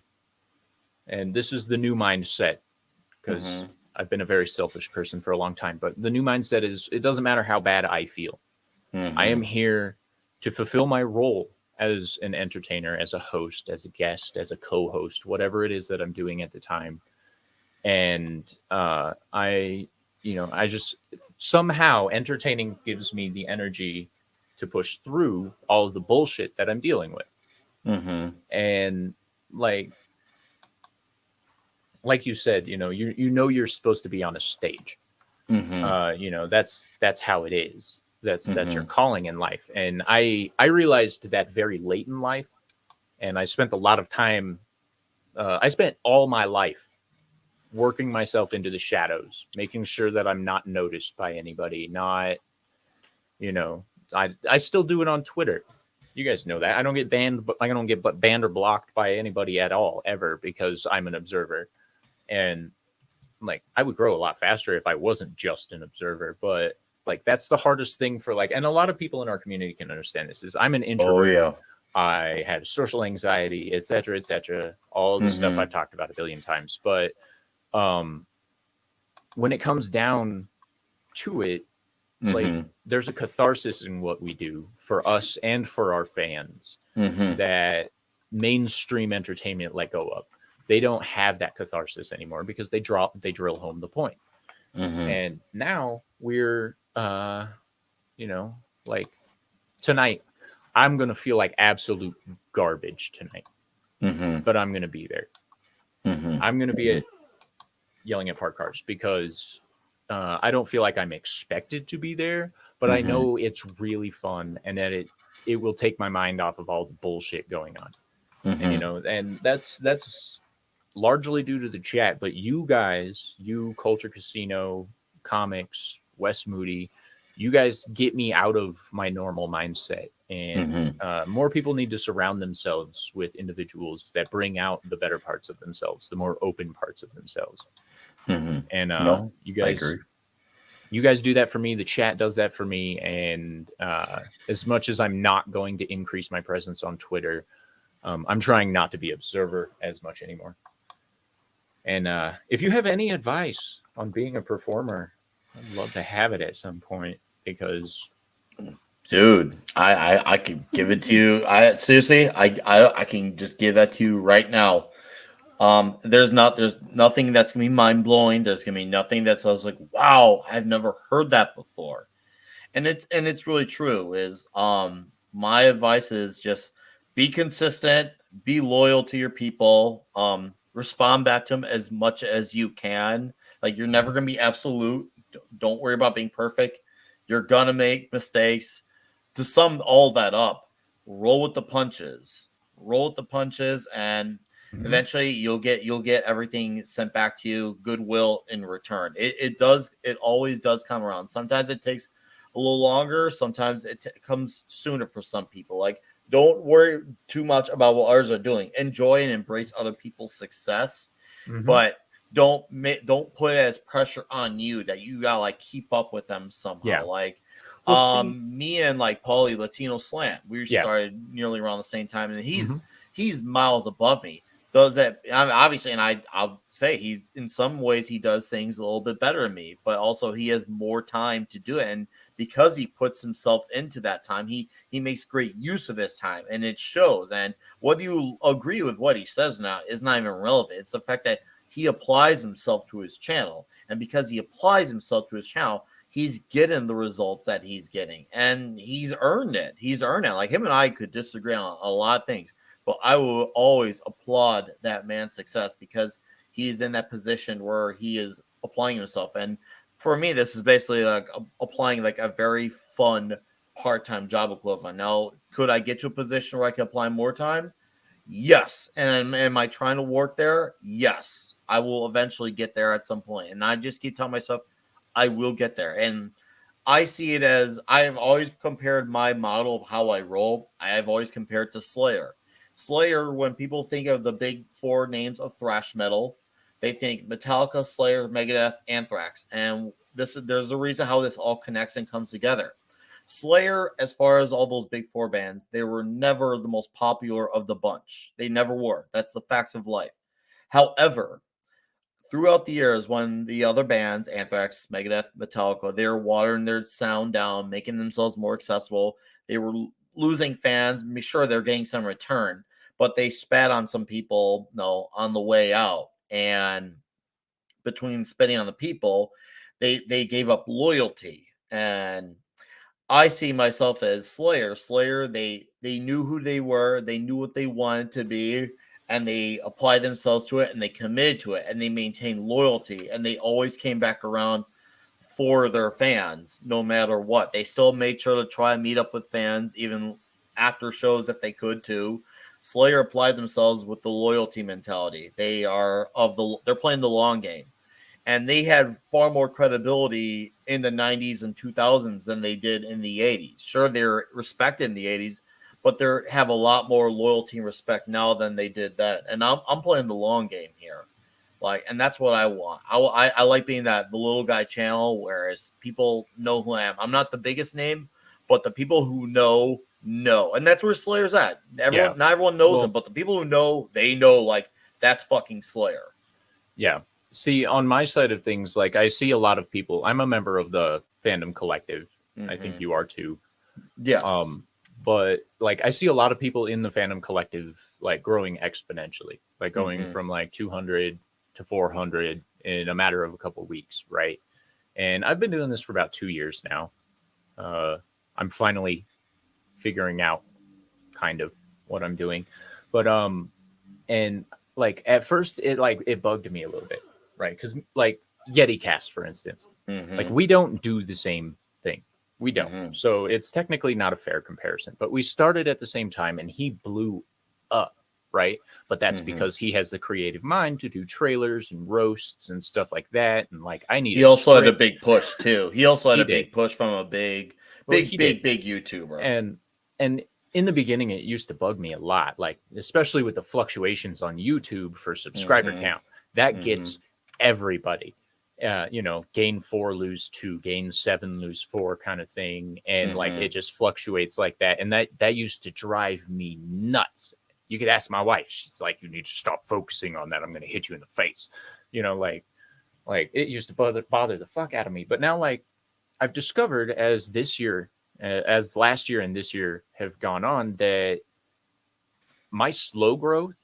and this is the new mindset, because I've been a very selfish person for a long time, but the new mindset is, it doesn't matter how bad I feel. I am here to fulfill my role as an entertainer, as a host, as a guest, as a co-host, whatever it is that I'm doing at the time. And I just somehow entertaining gives me the energy to push through all of the bullshit that I'm dealing with. And like you said, you're supposed to be on a stage. That's how it is. That's your calling in life. And I realized that very late in life, and I spent a lot of time. I spent all my life working myself into the shadows, making sure that I'm not noticed by anybody. Not, I still do it on Twitter. You guys know that I don't get banned, but I don't get banned or blocked by anybody at all ever, because I'm an observer. And like, I would grow a lot faster if I wasn't just an observer, but like, that's the hardest thing for and a lot of people in our community can understand this, is I'm an introvert. I have social anxiety, et cetera, all the stuff I've talked about a billion times. But when it comes down to it, like there's a catharsis in what we do for us and for our fans that mainstream entertainment let go of. They don't have that catharsis anymore because they drill home the point. And now we're like tonight I'm gonna feel like absolute garbage tonight, but I'm gonna be there. I'm gonna be yelling at park cars because I don't feel like I'm expected to be there, but I know it's really fun and that it will take my mind off of all the bullshit going on. And and that's largely due to the chat, but you guys, you Culture Casino, Comics, Wes Moody, you guys get me out of my normal mindset. And more people need to surround themselves with individuals that bring out the better parts of themselves, the more open parts of themselves. And No, you I guys agree. you guys do that for me. The chat does that for me. And as much as I'm not going to increase my presence on Twitter, I'm trying not to be observer as much anymore. And if you have any advice on being a performer, I'd love to have it at some point because, dude, I can give it to you. I seriously, I can just give that to you right now. There's nothing that's gonna be mind blowing. There's gonna be nothing that says like, wow, I've never heard that before. And it's really true. Is my advice is just be consistent, be loyal to your people, respond back to them as much as you can. Like you're never gonna be absolute. Don't worry about being perfect. You're gonna make mistakes. To sum all that up, roll with the punches. Roll with the punches, and eventually you'll get everything sent back to you, goodwill in return. It always does come around. Sometimes it takes a little longer. Sometimes it comes sooner for some people. Like, don't worry too much about what others are doing. Enjoy and embrace other people's success, but don't put it as pressure on you that you gotta like keep up with them somehow. Yeah. Like, Well, me and like Paulie Latino Slant, we started nearly around the same time, and he's miles above me. Does that obviously, and I'll say he's in some ways he does things a little bit better than me, but also he has more time to do it, and because he puts himself into that time, he makes great use of his time, and it shows. And whether you agree with what he says now is not even relevant. It's the fact that he applies himself to his channel, and because he applies himself to his channel, he's getting the results that he's getting, and he's earned it. He's earned it. Like him and I could disagree on a lot of things, but I will always applaud that man's success because he's in that position where he is applying himself. And for me, this is basically like applying like a very fun part-time job equivalent. Now, could I get to a position where I can apply more time? Yes. And am I trying to work there? Yes. I will eventually get there at some point. And I just keep telling myself, I will get there. And I see it as I have always compared my model of how I roll. I have always compared to Slayer. Slayer, when people think of the big four names of thrash metal, they think Metallica, Slayer, Megadeth, Anthrax. And there's a reason how this all connects and comes together. Slayer, as far as all those big four bands, they were never the most popular of the bunch. They never were. That's the facts of life. However, throughout the years, when the other bands, Anthrax, Megadeth, Metallica, they were watering their sound down, making themselves more accessible. They were losing fans. Sure, they're getting some return, but they spat on some people, on the way out. And between spitting on the people, they gave up loyalty. And I see myself as Slayer. Slayer, they knew who they were, they knew what they wanted to be, and they applied themselves to it, and they committed to it, and they maintained loyalty, and they always came back around for their fans, no matter what. They still made sure to try and meet up with fans, even after shows if they could too. Slayer applied themselves with the loyalty mentality. They're playing the long game. And they had far more credibility in the 90s and 2000s than they did in the 80s. Sure, they're respected in the 80s, but they have a lot more loyalty and respect now than they did then. And I'm playing the long game here. And that's what I want. I like being the little guy channel, whereas people know who I am. I'm not the biggest name, but the people who know. And that's where Slayer's at. Not everyone knows him, but the people who know, they know, like, that's fucking Slayer. Yeah. See, on my side of things, like I see a lot of people. I'm a member of the fandom collective. I think you are too. Yes. But like I see a lot of people in the fandom collective like growing exponentially, like going from like 200 to 400 in a matter of a couple of weeks, right? And I've been doing this for about 2 years now. I'm finally figuring out kind of what I'm doing, but and like at first it bugged me a little bit, right? Because like Yeti Cast, for instance, like we don't do the same thing. We don't. So it's technically not a fair comparison, but we started at the same time and he blew up, right? But that's because he has the creative mind to do trailers and roasts and stuff like that. And like I need He a also had a script. big push too. He also had He a did. big push from a big Well, he did. YouTuber. And in the beginning it used to bug me a lot, like especially with the fluctuations on YouTube for subscriber count. That gets everybody. Gain 4, lose 2, gain 7, lose 4 kind of thing. And like it just fluctuates like that. And that used to drive me nuts. You could ask my wife. She's like, you need to stop focusing on that. I'm going to hit you in the face. Like it used to bother the fuck out of me. But now, like, I've discovered as last year and this year have gone on, that my slow growth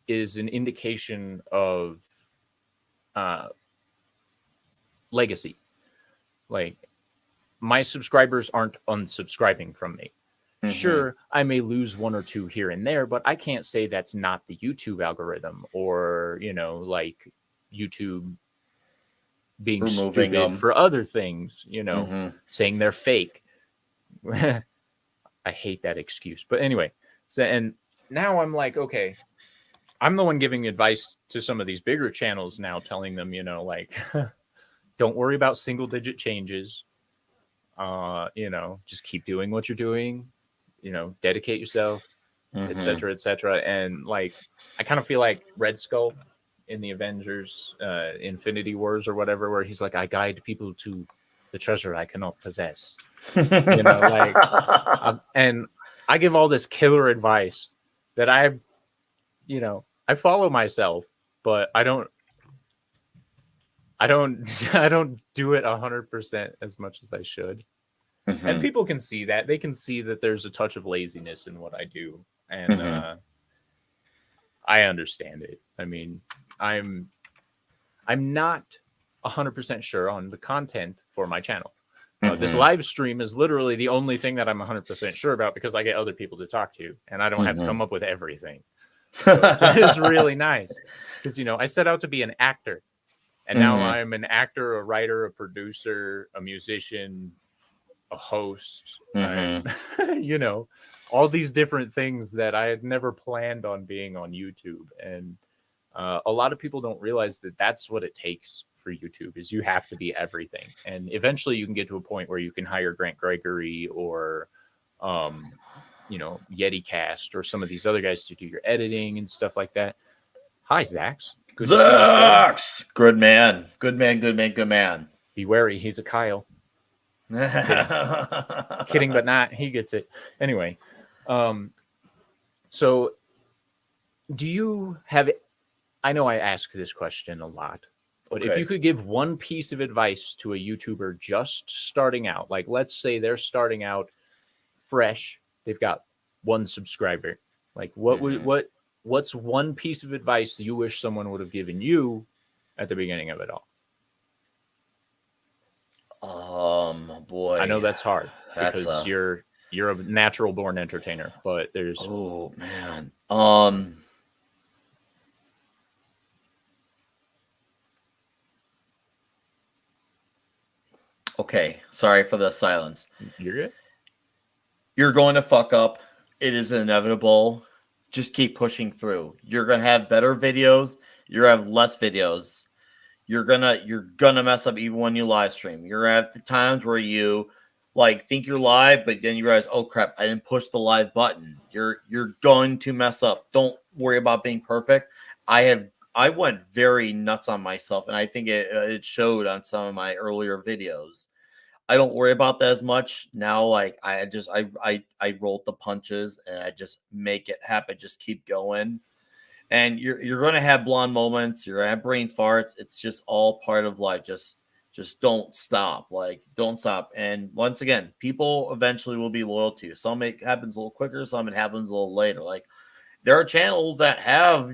is an indication of legacy. Like my subscribers aren't unsubscribing from me. Sure, I may lose 1 or 2 here and there, but I can't say that's not the YouTube algorithm or, like YouTube being Removing stupid them. for other things, saying they're fake. I hate that excuse. But anyway, so and now I'm like, okay, I'm the one giving advice to some of these bigger channels now, telling them, like, don't worry about single digit changes. Just keep doing what you're doing, dedicate yourself, etc., etc. And like, I kind of feel like Red Skull in the Avengers Infinity Wars or whatever, where he's like, I guide people to the treasure I cannot possess. And I give all this killer advice that I follow myself, but I don't I don't do it 100% as much as I should. And people can see that. They can see that there's a touch of laziness in what I do. And I understand it. I mean, I'm not 100% sure on the content for my channel. This live stream is literally the only thing that I'm 100% sure about, because I get other people to talk to and I don't have to come up with everything. So it's really nice because, I set out to be an actor, and now I'm an actor, a writer, a producer, a musician, a host, all these different things that I had never planned on being on YouTube. And a lot of people don't realize that that's what it takes for YouTube, is you have to be everything. And eventually you can get to a point where you can hire Grant Gregory or, Yeti Cast or some of these other guys to do your editing and stuff like that. Hi, Zax. Good to see you, sir. Zax! Good man. Good man, good man, good man. Be wary. He's a Kyle. Kidding, but not. He gets it. Anyway, so do you have... I know I ask this question a lot, but if you could give one piece of advice to a YouTuber just starting out, like let's say they're starting out fresh, they've got 1 subscriber, like what's one piece of advice that you wish someone would have given you at the beginning of it all? Boy, I know that's hard because you're a natural born entertainer, but there's... Oh man. Okay, sorry for the silence. You're good. You're going to fuck up. It is inevitable. Just keep pushing through. You're gonna have better videos. You're gonna have less videos. You're gonna mess up even when you live stream. You're at the times where you like think you're live, but then you realize, oh crap, I didn't push the live button. You're going to mess up. Don't worry about being perfect. I went very nuts on myself, and I think it showed on some of my earlier videos. I don't worry about that as much now. Like I rolled the punches and I just make it happen. Just keep going. And you're going to have blonde moments. You're going to have brain farts. It's just all part of life. Just don't stop. Like, don't stop. And once again, people eventually will be loyal to you. Some it happens a little quicker. Some it happens a little later. Like, there are channels that have,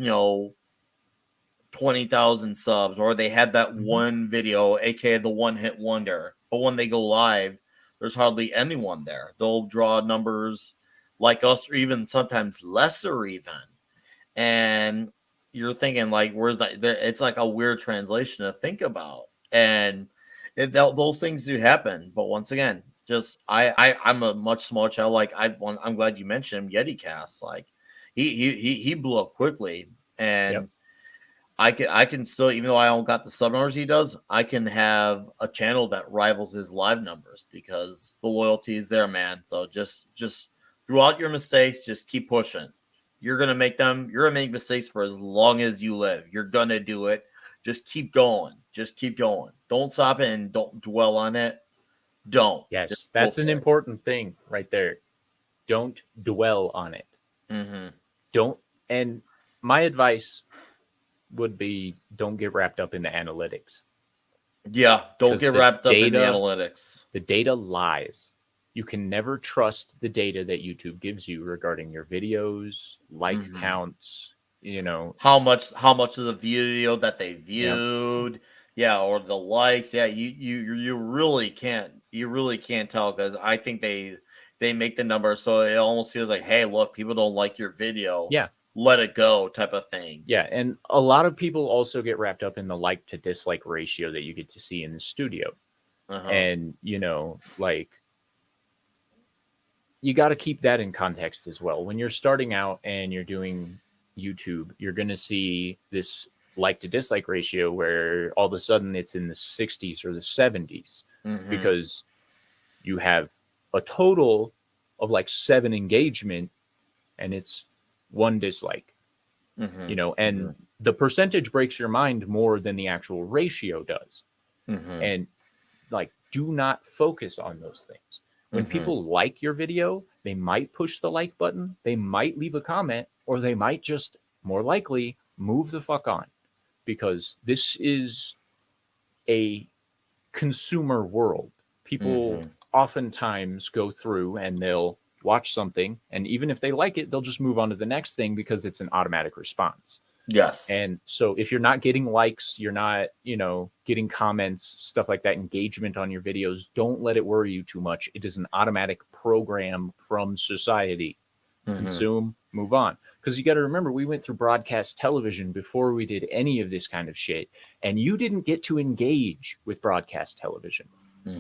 20,000 subs, or they had that one video, aka the one hit wonder. But when they go live, there's hardly anyone there. They'll draw numbers like us, or even sometimes lesser, even. And you're thinking, like, where's that? It's like a weird translation to think about. And those things do happen. But once again, just I'm a much smaller channel. Like, I'm glad you mentioned him, Yeti Cast. Like, he blew up quickly, and Yep. I can still, even though I don't got the sub numbers he does, I can have a channel that rivals his live numbers because the loyalty is there, man. So just throughout your mistakes, just keep pushing. You're gonna make them. You're gonna make mistakes for as long as you live. You're gonna do it. Just keep going. Just keep going. Don't stop it and don't dwell on it. Don't. Yes, Just that's go an for it. important thing right there. Don't dwell on it. Mhm. Don't. And my advice would be don't get wrapped up in the analytics. Yeah, don't 'Cause get the wrapped up in the data- analytics. The data lies. You can never trust the data that YouTube gives you regarding your videos, like counts, How much of the video that they viewed, yeah, or the likes, yeah, you really can't tell, because I think they make the number so it almost feels like, hey, look, people don't like your video, Yeah. let it go type of thing. Yeah, and a lot of people also get wrapped up in the like to dislike ratio that you get to see in the studio. And, like, you got to keep that in context as well. When you're starting out and you're doing YouTube, you're going to see this like to dislike ratio where all of a sudden it's in the 60s or the 70s because you have a total of like 7 engagement and it's 1 dislike. And the percentage breaks your mind more than the actual ratio does. And like, do not focus on those things. When people like your video, they might push the like button, they might leave a comment, or they might just more likely move the fuck on, because this is a consumer world. People oftentimes go through and they'll watch something, and even if they like it, they'll just move on to the next thing because it's an automatic response. Yes. And so if you're not getting likes, you're not, getting comments, stuff like that, engagement on your videos, don't let it worry you too much. It is an automatic program from society. Consume, move on. Because you got to remember, we went through broadcast television before we did any of this kind of shit. And you didn't get to engage with broadcast television.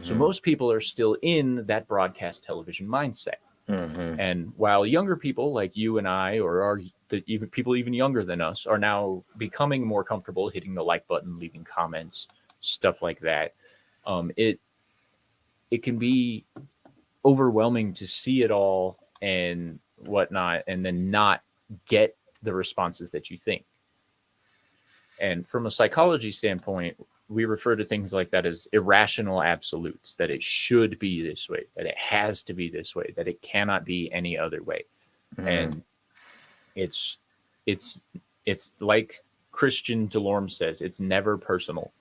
So most people are still in that broadcast television mindset. And while younger people like you and I, or even people even younger than us, are now becoming more comfortable hitting the like button, leaving comments, stuff like that, it can be overwhelming to see it all and whatnot, and then not get the responses that you think. And from a psychology standpoint, we refer to things like that as irrational absolutes, that it should be this way, that it has to be this way, that it cannot be any other way. And it's like Christian Delorme says, it's never personal.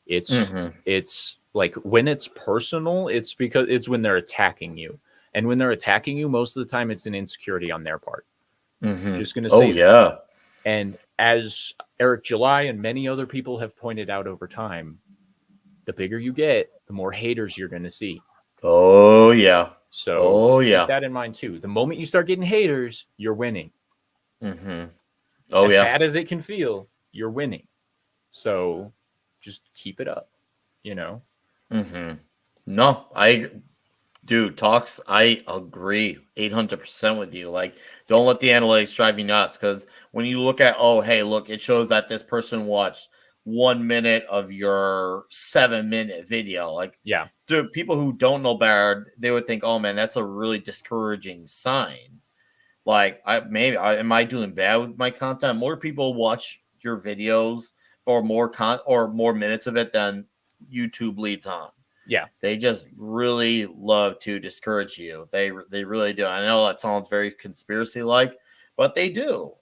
It's like, when it's personal, it's because it's when they're attacking you. And when they're attacking you, most of the time it's an insecurity on their part. Just going to say that. And as Eric July and many other people have pointed out over time, the bigger you get, the more haters you're going to see. Oh, yeah. So keep that in mind, too. The moment you start getting haters, you're winning. As bad as it can feel, you're winning. So just keep it up, No, Talks, I agree 800% with you. Like, don't let the analytics drive you nuts, because when you look at, oh, hey, look, it shows that this person watched 1 minute of your 7-minute video. Like, to people who don't know better, they would think, oh, man, that's a really discouraging sign. Like, am I doing bad with my content? More people watch your videos or more minutes of it than YouTube leads on. Yeah. They just really love to discourage you. They really do. I know that sounds very conspiracy-like, but they do.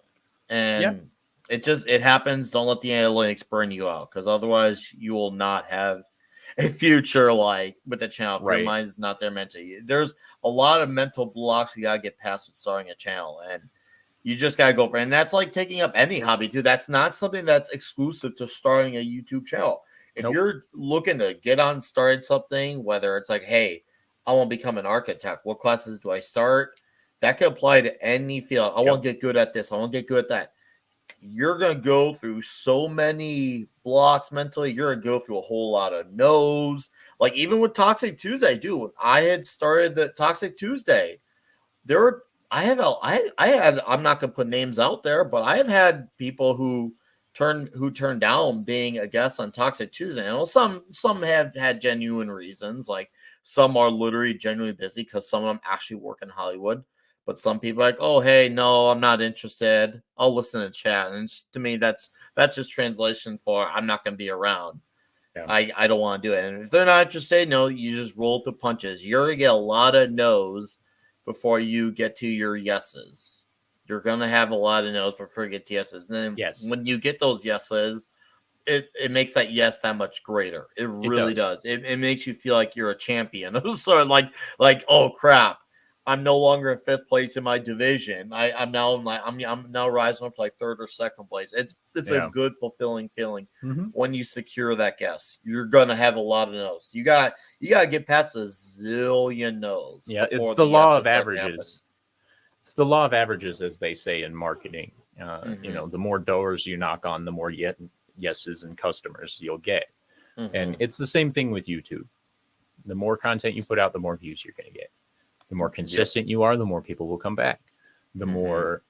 And it happens. Don't let the analytics burn you out, because otherwise you will not have a future like with the channel. If your Right. mind is not there mentally, there's a lot of mental blocks you gotta get past with starting a channel, and you just gotta go for it. And that's like taking up any hobby too. That's not something that's exclusive to starting a YouTube channel. If Nope. you're looking to get on started something, whether it's like, hey, I want to become an architect, what classes do I start? That could apply to any field. I want to get good at this. I want to get good at that. You're going to go through so many blocks mentally. You're going to go through a whole lot of no's. Like even with Toxic Tuesday, dude, when I had started the Toxic Tuesday, there were, I had, I'm not going to put names out there, but I have had people who turned down being a guest on Toxic Tuesday. And some have had genuine reasons. Like some are literally genuinely busy because some of them actually work in Hollywood. But some people are like, oh, hey, no, I'm not interested. I'll listen to chat. And to me, that's just translation for I'm not going to be around. Yeah. I don't want to do it. And if they're not interested, no, you just roll the punches. You're going to get a lot of no's before you get to your yeses. You're going to have a lot of no's before you get to yeses. And then when you get those yeses, it makes that yes that much greater. It really does. It makes you feel like you're a champion. Sort of like, oh, crap. I'm no longer in fifth place in my division. I'm now rising up to like third or second place. It's a good, fulfilling feeling when you secure that guess. You're gonna have a lot of no's. You gotta get past a zillion no's. Yeah, it's the law of averages. It's the law of averages, as they say in marketing. You know, the more doors you knock on, the more yeses and customers you'll get. And it's the same thing with YouTube. The more content you put out, the more views you're going to get. The more consistent you are, the more people will come back. The more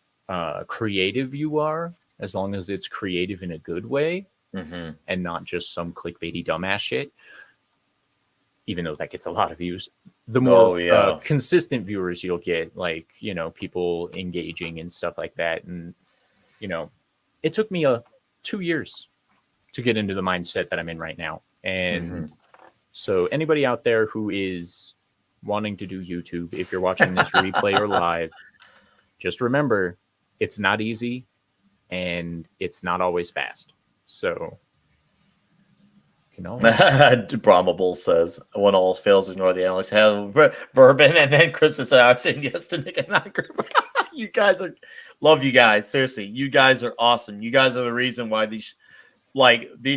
creative you are, as long as it's creative in a good way and not just some clickbaity dumbass shit, even though that gets a lot of views, the more consistent viewers you'll get, like, you know, people engaging and stuff like that. And, you know, it took me 2 years to get into the mindset that I'm in right now. And so anybody out there who is wanting to do YouTube, if you're watching this replay or live, just remember it's not easy and it's not always fast. So Brahmable says, when all else fails, ignore the analytics. Have bourbon, and then Christmas said, I'm saying yes to Nick and I group. You guys love you guys. Seriously, you guys are awesome. You guys are the reason why these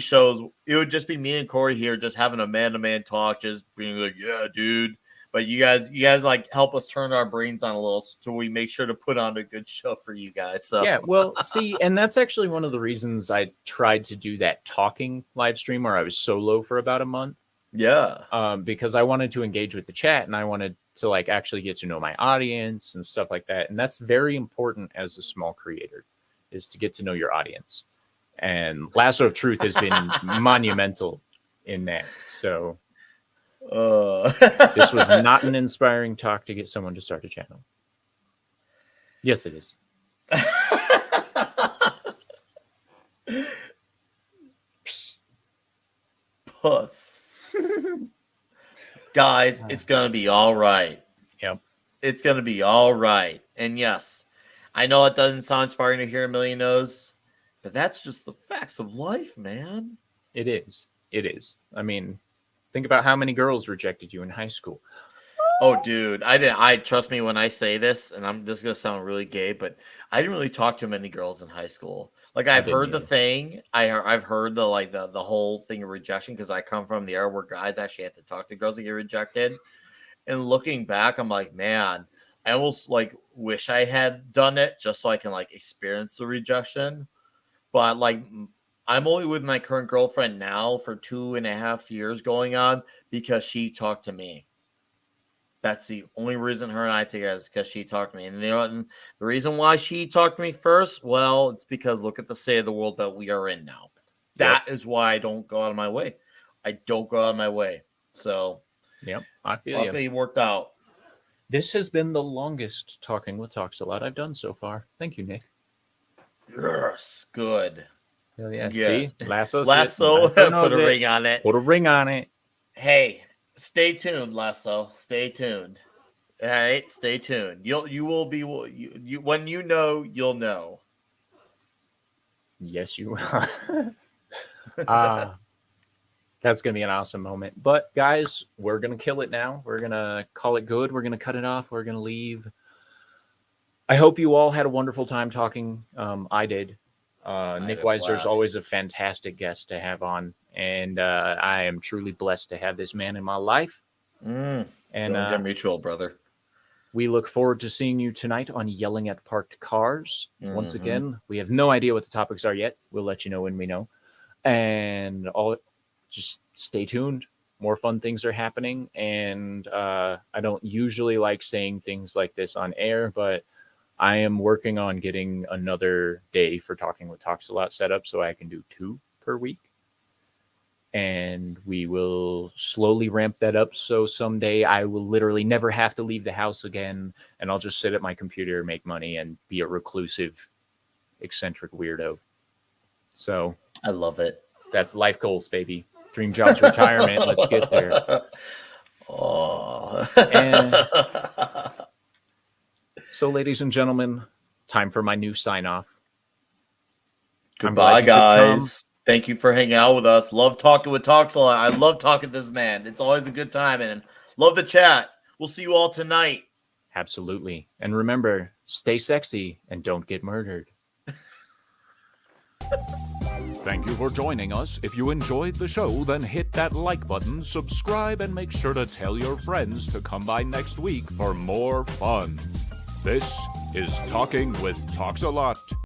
shows, it would just be me and Corey here just having a man-to-man talk, just being like, yeah, dude. But you guys like help us turn our brains on a little, so we make sure to put on a good show for you guys. So yeah, well, see, and that's actually one of the reasons I tried to do that talking live stream where I was solo for about a month. Yeah. Because I wanted to engage with the chat and I wanted to like actually get to know my audience and stuff like that. And that's very important as a small creator, is to get to know your audience. And Lasso of Truth has been monumental in that. So this was not an inspiring talk to get someone to start a channel. Yes, it is. Puss. Guys, it's gonna be all right. Yep. It's gonna be all right. And yes, I know it doesn't sound inspiring to hear a million no's, but that's just the facts of life, man. It is. It is. I mean, think about how many girls rejected you in high school. Oh, dude, I trust me when I say this, and this is gonna sound really gay, but I didn't really talk to many girls in high school. Like I've heard the thing, I've heard the whole thing of rejection, because I come from the era where guys actually had to talk to girls that get rejected. And looking back, I'm like, man, I almost like wish I had done it just so I can like experience the rejection. But like, I'm only with my current girlfriend now for 2.5 years going on because she talked to me. That's the only reason her and I together, is because she talked to me. And you know what? And the reason why she talked to me first, well, it's because look at the state of the world that we are in now. That is why I don't go out of my way. I don't go out of my way. So, I feel luckily it worked out. This has been the longest Talking with TalksALot I've done so far. Thank you, Nick. Yes, good. Hell yeah. See? Lasso put a ring on it. Put a ring on it. Hey, stay tuned, Lasso. Stay tuned. All right, stay tuned. You will be when you know, you'll know. Yes, you will. uh, that's going to be an awesome moment. But, guys, we're going to kill it now. We're going to call it good. We're going to cut it off. We're going to leave. I hope you all had a wonderful time talking. I did. Nickweiser is always a fantastic guest to have on. And I am truly blessed to have this man in my life. And are mutual, brother. We look forward to seeing you tonight on Yelling at Parked Cars. Once again, we have no idea what the topics are yet. We'll let you know when we know. And just stay tuned. More fun things are happening. And I don't usually like saying things like this on air, but I am working on getting another day for Talking with TalksALot set up so I can do 2 per week. And we will slowly ramp that up. So someday I will literally never have to leave the house again. And I'll just sit at my computer, make money, and be a reclusive, eccentric weirdo. So I love it. That's life goals, baby. Dream jobs, retirement. Let's get there. Oh. So, ladies and gentlemen, time for my new sign off. Goodbye, guys. Thank you for hanging out with us. Love talking with TalksALot. I love talking to this man. It's always a good time, and love the chat. We'll see you all tonight. Absolutely. And remember, stay sexy and don't get murdered. Thank you for joining us. If you enjoyed the show, then hit that like button, subscribe, and make sure to tell your friends to come by next week for more fun. This is Talking with TalksALot.